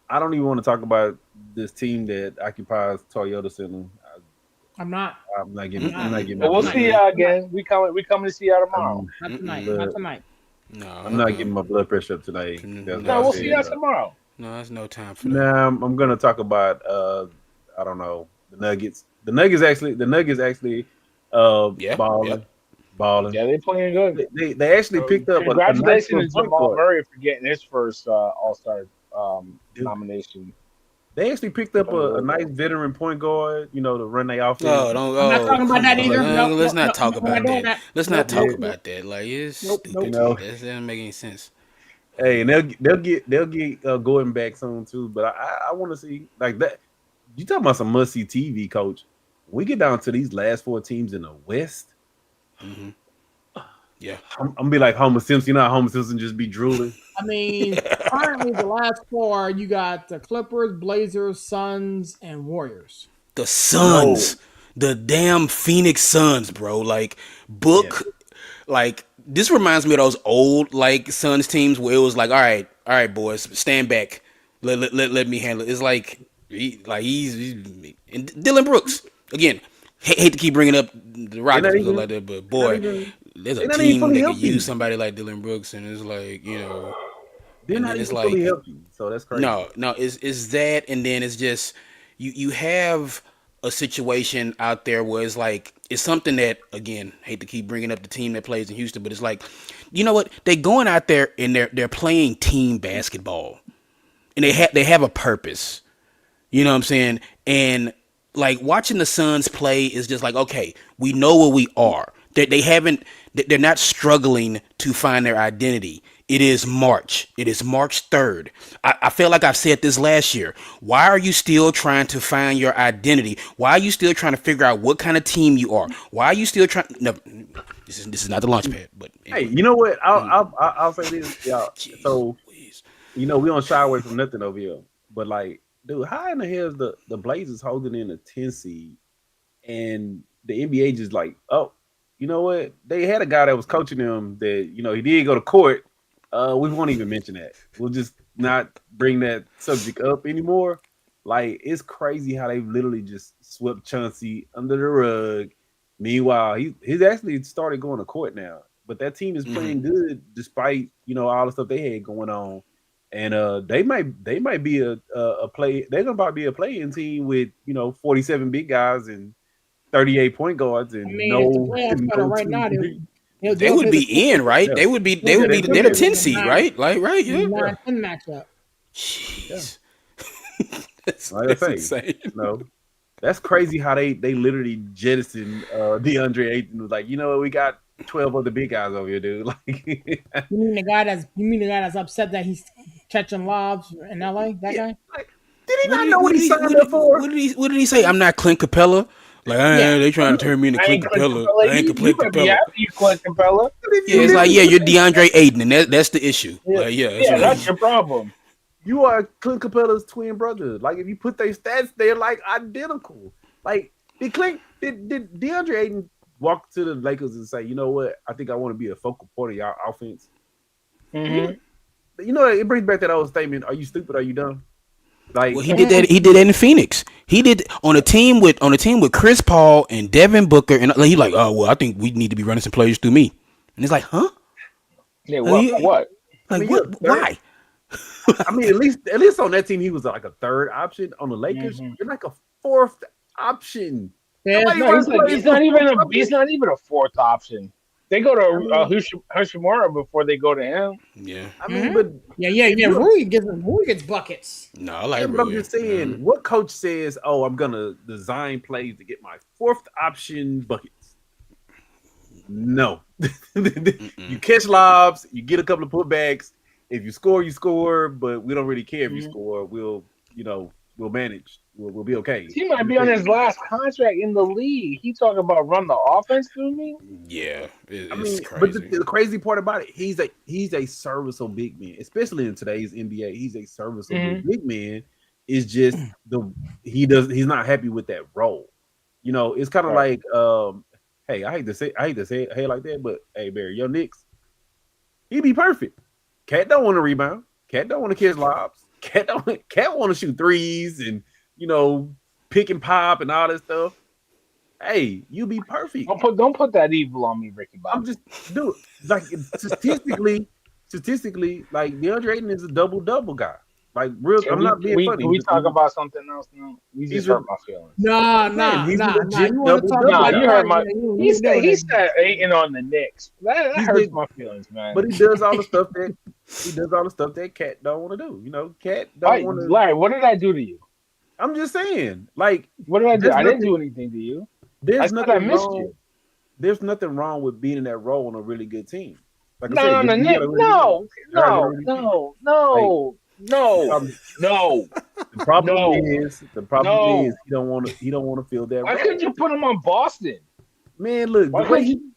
I don't even want to talk about this team that occupies Toyota Center. I'm not. I'm not I'm getting. I'm not. not getting But my we'll blood. see Tonight. y'all Tonight. again. We coming to see y'all tomorrow. Not tonight. But Not tonight. No, I'm not getting my blood pressure up today. That's No, why I we'll said. see y'all tomorrow. no, there's no time for that. Now I'm gonna talk about I don't know, the Nuggets. The Nuggets actually Yeah, balling. Yeah, they playing good. They actually picked up a nice little Congratulations to point Jamal guard. Murray for getting his first All Star Dude, nomination. they actually picked up Playing a really nice well. veteran point guard, to run their offense. No, don't. I'm not Oh, talking about come that on. either. No, Let's no, no, not talk no, we're not about doing that. that. Let's Nope, not talk nope, Yeah, nope, about that. Like it's nope, nope. stupid. That doesn't make any sense. Hey, and they'll get Gordon back soon too. But I want to see like that. You talking about some must see TV, coach? When we get down to these last 4 teams in the West, Hmm. Yeah. I'm gonna be like Homer Simpson. You know how Homer Simpson just be drooling. I mean, currently the last four, you got the Clippers, Blazers, Suns, and Warriors. The Suns, the damn Phoenix Suns, bro. Like Book, like this reminds me of those old like Suns teams where it was like, all right, boys, stand back, let me handle it. It's like he's and Dylan Brooks again. Hate to keep bringing up the Rockets and stuff like that, but boy, there's a they're not even team fully that could healthy. use somebody like Dylan Brooks, and it's like They're and not then it's even like fully healthy. So that's crazy. no, it's that, and then it's just you have a situation out there where it's like it's something that again hate to keep bringing up the team that plays in Houston, but it's like you know what they going out there and they're playing team basketball, and they have a purpose. You know what I'm saying? And like watching the Suns play is just like, okay, we know where we are. They haven't, they're not struggling to find their identity. It is March. It is March 3rd. I feel like I've said this last year. Why are you still trying to find your identity? Why are you still trying to figure out what kind of team you are? Why are you still trying? No, this is not the launch pad, but Hey, anyway. you know what? I'll say this, y'all. Jeez, So please. we don't shy away from nothing over here. But like, dude, how in the hell is the Blazers holding in a 10 seed and the NBA just like, oh, you know what? They had a guy that was coaching them that, he did go to court. We won't even mention that. We'll just not bring that subject up anymore. Like, it's crazy how they literally just swept Chauncey under the rug. Meanwhile, he's actually started going to court now. But that team is playing good despite, all the stuff they had going on. And they might be a play. They're gonna probably be a playing team with 47 big guys and 38 point guards I and mean, if the no playoffs started no right now, two. They would be in, right? Yeah, They would be. they'll They would be be. they They're could the be. 10 seed, right? Like, right? Yeah. 9-10 matchup. Yeah. Jeez, Like I that's say, insane. that's crazy how they literally jettisoned DeAndre Ayton. Was like, you know what, we got 12 other big guys over here, dude. Like, You mean the guy that's upset that he's catching lobs in LA? That yeah, guy? like, did he not know what he signed up for? What did he say? I'm not Clint Capella. Like, Yeah. they trying to turn me into I Clint ain't Clint Capella. Capella. I ain't You Clint better be Capella. happy you Clint Capella. Yeah, it's like, yeah, you're DeAndre Ayton, and that's the issue. Like, yeah, that's Yeah, right. that's your problem. You are Clint Capella's twin brother. Like, if you put their stats, they're like identical. Like, did DeAndre Ayton walk to the Lakers and say, you know what, I think I want to be a focal point of y'all offense? Mm-hmm. It brings back that old statement: "Are you stupid? Are you dumb?" Like, Well, he did that. He did that in Phoenix. He did on a team with Chris Paul and Devin Booker, and he like, oh well, I think we need to be running some plays through me. And it's like, huh? Yeah, what? Like, I mean, what? Why? I mean, at least on that team, he was like a third option. On the Lakers, you're like a fourth option. Yeah, He's not even a fourth option. They go to Hashimura before they go to him. Yeah. I mean, but yeah. Rui gets buckets. No, I like but I'm Rui. just saying, what coach says, "Oh, I'm gonna design plays to get my fourth option buckets"? No, you catch lobs, you get a couple of putbacks. If you score, you score. But we don't really care if you score. We'll manage. We'll be okay. He might be on his last contract in the league. He talking about run the offense through me. Yeah, I mean, crazy. but the crazy part about it, he's a serviceable big man, especially in today's NBA. He's a serviceable big man. It's just he's not happy with that role. It's kind of like hey, I hate to say it, hey, like that, but hey, Barry, your Knicks, he'd be perfect. Cat don't want to rebound. Cat don't want to catch lobs. Cat want to shoot threes and pick and pop and all that stuff. Hey, you be perfect. Don't put that evil on me, Ricky Bobby. I'm just like statistically, like DeAndre Ayton is a double guy. Like real, I'm not being funny. Can we talk about something else now? You just hurt my feelings. Nah. He's a legit You want to talk double-double. about You hurt my. He He said Ayton on the Knicks. That hurts my feelings, man. But he does all the stuff that Cat don't want to do. Cat don't want to. Larry, what did I do to you? I'm just saying, like, What did I do? I didn't do anything to you. I There's nothing missed wrong. you. There's nothing wrong with being in that role on a really good team. Like No. I said, No. The problem is he don't want to feel that. Why role. couldn't you put him on Boston? Man, look, Why the way couldn't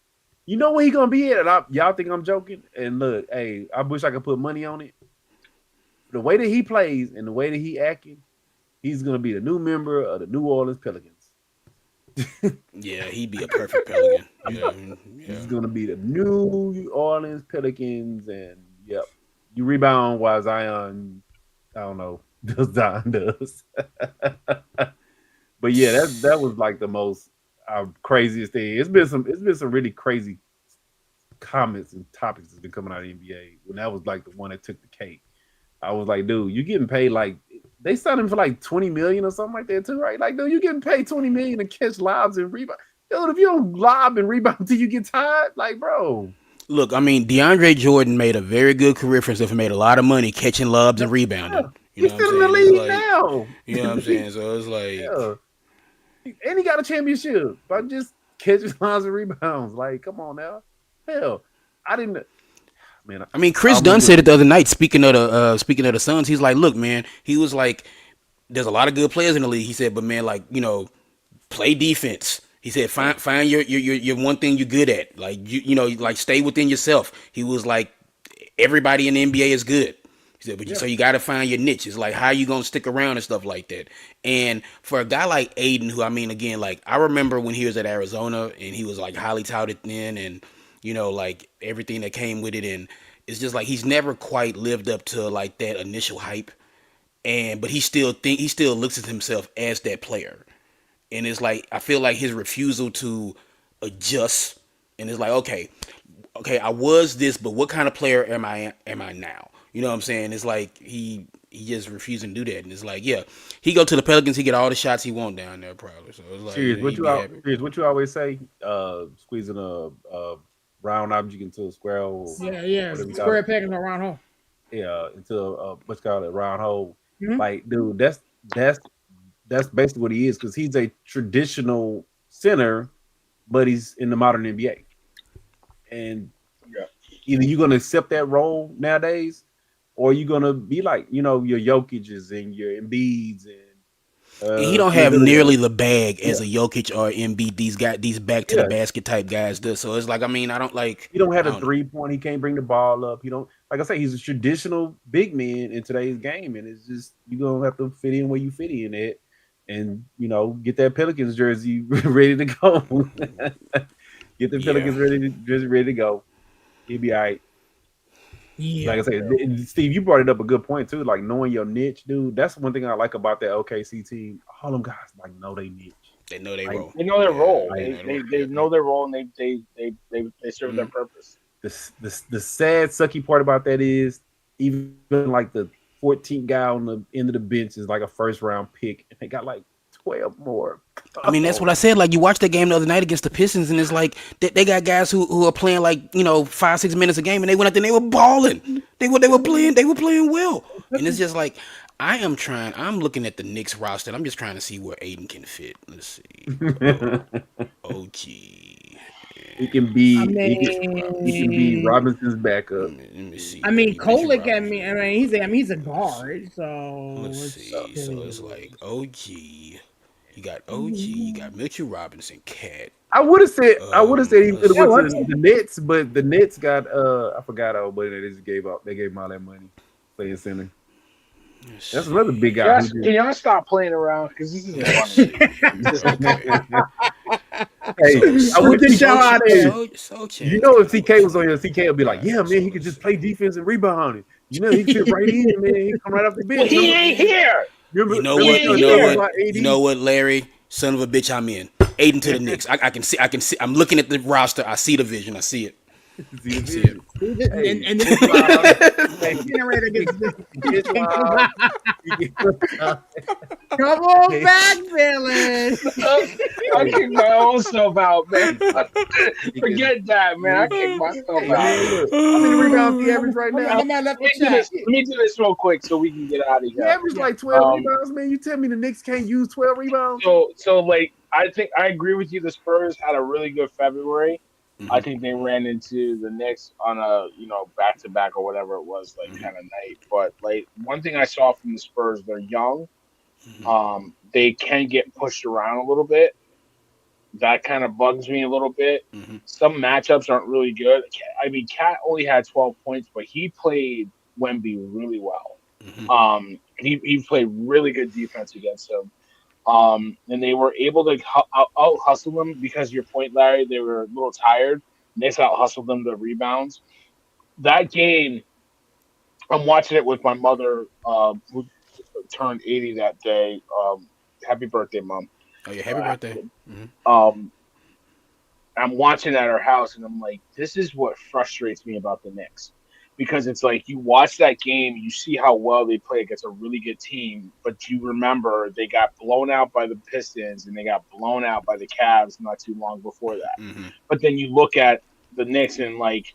You know where he gonna be at? And y'all think I'm joking? And look, hey, I wish I could put money on it. The way that he plays and the way that he acting, he's gonna be the new member of the New Orleans Pelicans. Yeah, he'd be a perfect Pelican. Yeah, yeah. He's gonna be the New Orleans Pelicans, and yep, you rebound while Zion, I don't know, does Zion does. But yeah, that was like the most craziest thing. It's been some really crazy comments and topics that's been coming out of the NBA. When that was like the one that took the cake, I was like, dude, you getting paid like they signed him for like 20 million or something like that too, right? Like, dude, you getting paid 20 million to catch lobs and rebound. Dude, if you don't lob and rebound until you get tired, like, bro. Look, I mean, DeAndre Jordan made a very good career for himself and made a lot of money catching lobs and Yeah, rebounding. You he's know what I'm still in the saying? It's league like, now. you know what I'm saying? So it's like, Yeah. And he got a championship by just catching lobs and rebounds. Like, come on now. Hell, I didn't. Man, I mean, I Chris Dunn remember. said it the other night. Speaking of the Suns, he's like, look, man, he was like, there's a lot of good players in the league. He said, but man, like, play defense. He said, find your one thing you're good at. Like like stay within yourself. He was like, everybody in the NBA is good. He said, but Yeah. so you got to find your niche. It's like how you gonna stick around and stuff like that. And for a guy like Aiden, who I mean, again, like I remember when he was at Arizona and he was like highly touted then, and like everything that came with it, and it's just like he's never quite lived up to like that initial hype. And but he still looks at himself as that player. And it's like I feel like his refusal to adjust, and it's like okay, I was this, but what kind of player am I now? You know what I'm saying? It's like he just refusing to do that, and it's like, yeah, he go to the Pelicans, he get all the shots he want down there probably. So it's like Serious, he'd be happy. what you always say? Squeezing a round object into a square hole, Yeah, yeah. whatever you call it. Square peg in a round hole. Yeah, into what's called a round hole. Mhm. Like, dude, that's basically what he is because he's a traditional center, but he's in the modern NBA. And Yeah. either you're gonna accept that role nowadays, or you're gonna be like, your Jokic's and your Embiid's and And he don't some of have the other nearly guys. the bag Yeah, as a Jokic or Embiid. These back to the yeah. basket type guys do. So it's like, I mean, He don't have I a don't know. 3 point. He can't bring the ball up. He don't like I say. He's a traditional big man in today's game, and it's just you gonna have to fit in where you fit in at, and get that Pelicans jersey ready to go. Get the Yeah. Pelicans ready to go. He'll be all right. Like Yeah. I said, Steve, you brought it up a good point too. Like knowing your niche, dude. That's one thing I like about that OKC team. All them guys like know they niche. They know they Like, roll. They know their Yeah, role. they like know the They role. they Yeah. know their role, and they serve their Mhm. purpose. the sad sucky part about that is even like the 14th guy on the end of the bench is like a first round pick, and they got like 12 more. I mean, that's Oh, what I said. Like, you watched that game the other night against the Pistons, and it's like they got guys who are playing like 5-6 minutes a game, and they went out there and they were balling. They were playing well, and it's just like I'm looking at the Knicks roster, and I'm just trying to see where Aiden can fit. Let's see, OG. he can I be he can be mean, Robinson's backup. Let me see. I mean, Mitchell Kolek. I mean, Robinson. he's a guard, Let's so see. So it's like OG. You got OG. You got Mitchell Robinson, Cat. I would have said he could have yeah. went to What? the Nets, but the Nets got I forgot but they just gave up. They gave him all that money playing center. Let's That's another big guy who Yes, just can y'all stop playing around because this isn't Let's funny. see. Okay. Hey, I So Get wish the he show out of here. if CK was on here, CK would be like, "Yeah, man, he could just play defense and rebound. He fit right in, man. He come right off the Well, bench. he ain't here. Remember, You know He remember what? ain't You trying to know tell me here. what? about AD? You know what, Larry? Son of a bitch, I'm in. Aiden to the Knicks. I can see. I can see. I'm looking at the roster. I see the vision. I see it. See the I see it. vision. Hey, And it's live. Hey, generator gets it's live. come on Hey, back, Dylan. I hey, kicked my own self out, man. he can- Forget that, man. I kicked myself Hey, out. man, look, how many rebounds he average right now? I'm at left Let the me do chat. this. Let me do this real quick so we can get out of He here. averaged Yeah. like 12 Um, rebounds, man. You tell me the Knicks can't use 12 rebounds? so like I think I agree with you. The Spurs had a really good February. I Mhm, think they ran into the Knicks on a back to back or whatever it was like mhm, kind of night. But like one thing I saw from the Spurs, they're young. mhm. They can get pushed around a little bit. that kind of bugs me a little bit. Hmm. Some matchups aren't really good. I mean, Cat only had 12 points, but he played Wemby really well. Hmm. He played really good defense against him. And they were able to out hustle them because your point, Larry, they were a little tired. And they out hustled them to rebounds. That game, I'm watching it with my mother, who turned 80 that day. Happy birthday, mom. Oh yeah, happy birthday. Hmm. Um, I'm watching at our house, and I'm like, this is what frustrates me about the Knicks. Because it's like you watch that game, you see how well they play against a really good team, but you remember they got blown out by the Pistons and they got blown out by the Cavs not too long before that. Hmm. But then you look at the Knicks and like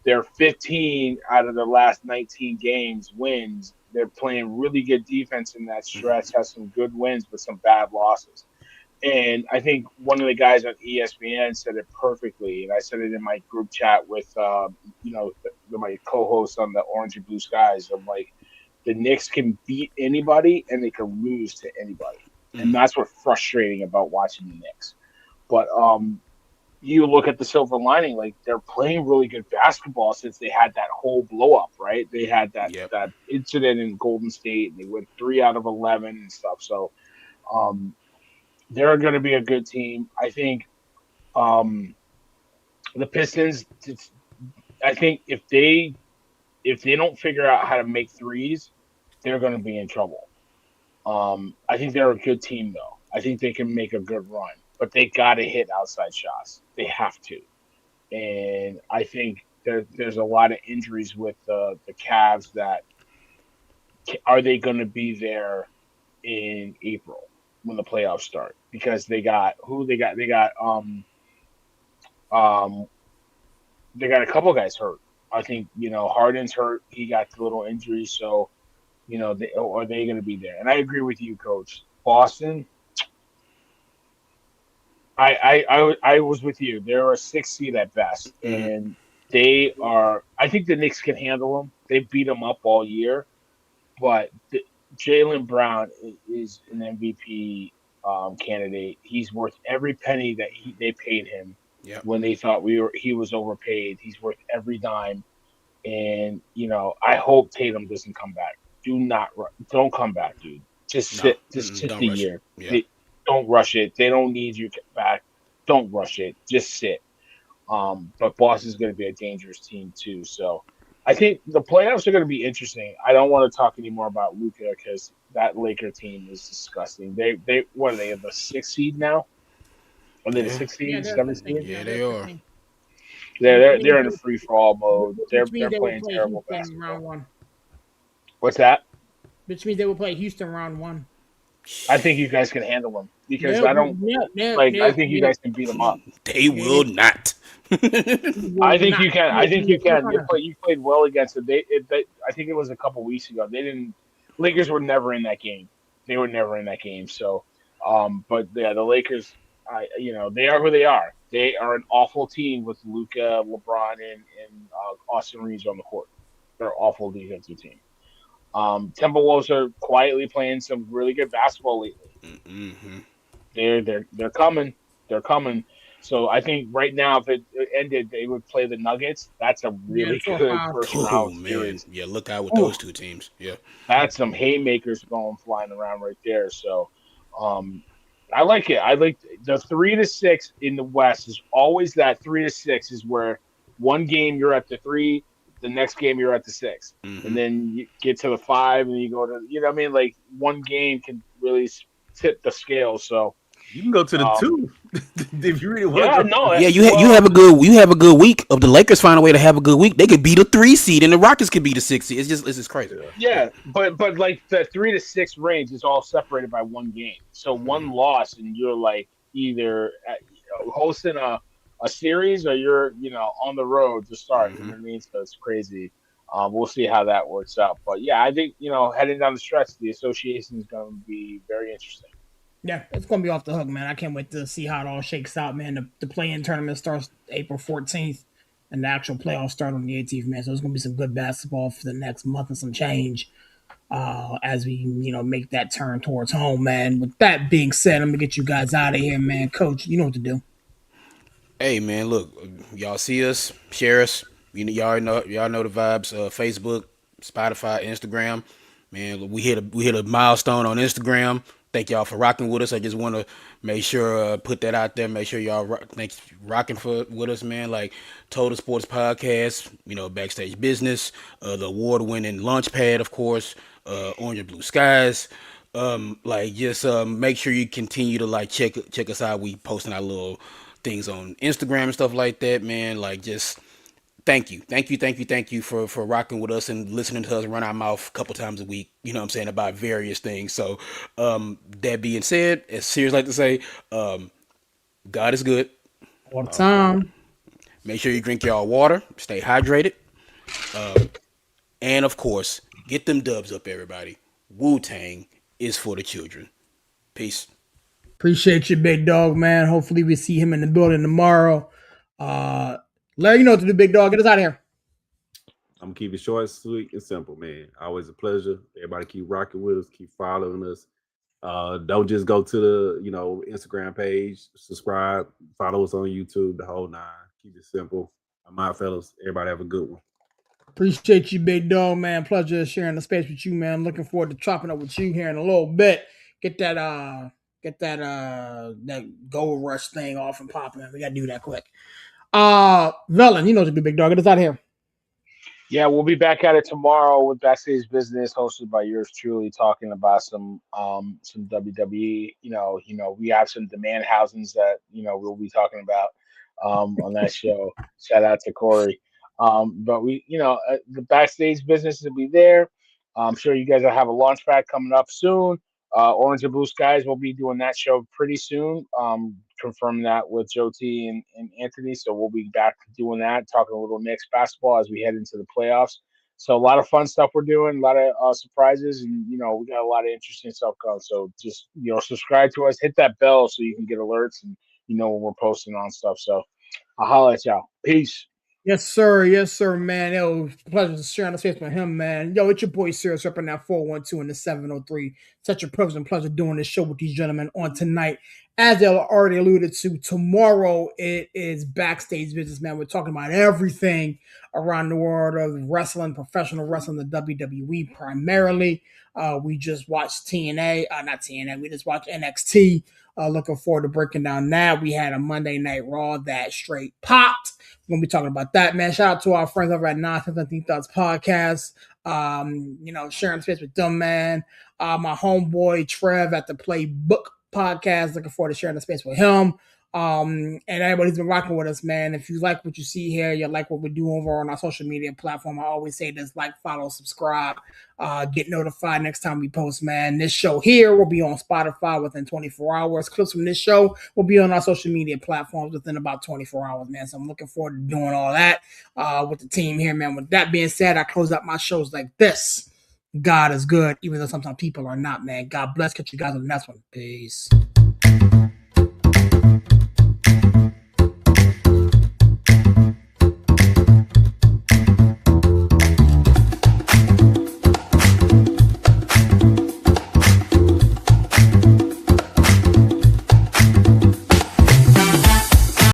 they're 15 out of the last 19 games wins. They're playing really good defense in that stretch, has some good wins, but some bad losses. And I think one of the guys on ESPN said it perfectly, and I said it in my group chat with my co-host on the Orange and Blue Skies. I'm like, the Knicks can beat anybody and they can lose to anybody, and Mm. that's what's frustrating about watching the Knicks. But you look at the silver lining, like they're playing really good basketball since they had that whole blow up, right? They had that Yep. that incident in Golden State, and they went 3 out of 11 and stuff. So. Um, they're going to be a good team. I think um, the Pistons. I think if they don't figure out how to make threes, they're going to be in trouble. I think they're a good team though. I think they can make a good run, but they got to hit outside shots. They have to, and I think there's a lot of injuries with the Cavs. That are they going to be there in April when the playoffs start? Because they got who um they got a couple guys hurt. I think Harden's hurt. He got the little injury, so are they going to be there? And I agree with you, Coach. Boston. I was with you. They're a 6 seed at best, Hmm. and they are. I think the Knicks can handle them. They beat them up all year, but Jalen Brown is an MVP candidate. He's worth every penny that they paid him Yep. when they thought he was overpaid. He's worth every dime. And I hope Tatum doesn't come back. Don't come back, dude. Just No. sit. Just sit Don't the rush it. year. Yeah. They don't rush it. They don't need you back. Don't rush it. Just sit. But Boston's going to be a dangerous team too. So I think the playoffs are going to be interesting. I don't want to talk anymore about Luka because that Laker team is disgusting. They what are they, the 6 seed now? Are they the Yeah. 6 seed, Yeah, they're 7 seed? 16. Yeah, Yeah, they they're are. 16. They're Which they're, means they're in a free for all mode. They're which means they're they will playing play terrible Houston round basketball. one. What's that? Which means they will play Houston round one. I think you guys can handle them because No, I don't no, no, like. I no, think you no. guys can beat them up. They will not. You I will think not. you can. I think You're you can. gonna. You played well against them. I think it was a couple weeks ago. They didn't. Lakers were never in that game. They were never in that game. So, but yeah, the Lakers. They are who they are. They are an awful team with Luca, LeBron, and Austin Reeves on the court. They're an awful defensive team. Timberwolves are quietly playing some really good basketball lately. Hmm. They're coming. They're coming. So I think right now, if it ended, they would play the Nuggets. That's a Yeah, really so good far. first Oh round man. series. Yeah. Look out with Ooh, those two teams. Yeah. that's some haymakers going flying around right there. So, um, I like it. I like the 3 to 6 in the West is always that 3 to 6 is where one game you're at the 3, the next game you're at the 6, and Hmm. then you get to the 5, and you go to what I mean. Like one game can really tip the scale. So, You can go to the um, two if you really want yeah, to go. no, Yeah, well, you have a good week. If the Lakers find a way to have a good week, they could beat a 3 seed, and the Rockets could beat a 6 seed. It's just crazy. Yeah. Yeah. yeah, but like the 3 to 6 range is all separated by one game. So one loss, and you're like either hosting a series or you're on the road to start. You Hmm. know what I mean? So it's crazy. We'll see how that works out. But yeah, I think heading down the stretch, the association is going to be very interesting. Yeah, it's gonna be off the hook, man. I can't wait to see how it all shakes out, man. The play-in tournament starts April 14th, and the actual playoffs start on the 18th, man. So it's gonna be some good basketball for the next month and some change. as we, make that turn towards home, man. With that being said, I'm gonna get you guys out of here, man. Coach, you know what to do. Hey man, look, y'all see us, share us. Y'all know the vibes. Facebook, Spotify, Instagram. Man, we hit a milestone on Instagram. Thank y'all for rocking with us. I just want to make sure put that out there. Make sure y'all thanks rocking with us, man. Like Total Sports Podcast, Backstage Business, the award-winning Launchpad, of course, Orange and Blue Skies. Like just make sure you continue to like check us out. We posting our little things on Instagram and stuff like that, man. Like just thank you for rocking with us and listening to us run our mouth a couple times a week, you know what I'm saying, about various things. So that being said, as serious like to say, God is good. All the time. Make sure you drink y'all water, stay hydrated, and of course, get them dubs up, everybody. Wu-Tang is for the children. Peace. Appreciate you, big dog, man. Hopefully we see him in the building tomorrow. Larry, you know what to do, big dog. Get us out of here. I'm gonna keep it short, sweet, and simple, man. Always a pleasure. Everybody keep rocking with us, keep following us. Don't just go to the Instagram page, subscribe, follow us on YouTube, the whole nine. Keep it simple. I'm out, fellas. Everybody have a good one. Appreciate you, big dog, man. Pleasure sharing the space with you, man. I'm looking forward to chopping up with you here in a little bit. Get that that gold rush thing off and popping. We gotta do that quick. Velen, you know what to do, big dog. Get us out of here. Yeah, we'll be back at it tomorrow with Backstage Business, hosted by yours truly, talking about some WWE. We have some demand housings that we'll be talking about on that show. Shout out to Corey. But the Backstage Business will be there. I'm sure you guys will have a launch pad coming up soon. Orange and Blue Skies will be doing that show pretty soon. Confirm that with Joe T and Anthony. So we'll be back doing that, talking a little Knicks basketball as we head into the playoffs. So a lot of fun stuff we're doing, a lot of surprises, and we got a lot of interesting stuff going. So just subscribe to us, hit that bell so you can get alerts and when we're posting on stuff. So I'll holler at y'all. Peace. Yes, sir. Yes, sir, man. It was a pleasure sharing the space with him, man. Yo, it's your boy Sirius up in that 412 and the 703. Such a privilege and pleasure doing this show with these gentlemen on tonight. As they already alluded to, tomorrow it is Backstage Business, man. We're talking about everything around the world of wrestling, professional wrestling, the WWE primarily. We just watched TNA, not TNA, we just watched NXT. Looking forward to breaking down that. We had a Monday Night Raw that straight popped. We're gonna be talking about that, man. Shout out to our friends over at Nonsense and Think Thoughts Podcast. Sharing space with them, man. My homeboy Trev at the Playbook Podcast. Looking forward to sharing the space with him. And everybody's been rocking with us, man. If you like what you see here, you like what we do over on our social media platform, I always say this: like, follow, subscribe, get notified next time we post, man. This show here will be on Spotify within 24 hours. Clips from this show will be on our social media platforms within about 24 hours, man. So I'm looking forward to doing all that with the team here, man. With that being said, I close out my shows like this. God is good, even though sometimes people are not, man. God bless. Catch you guys on the next one. Peace.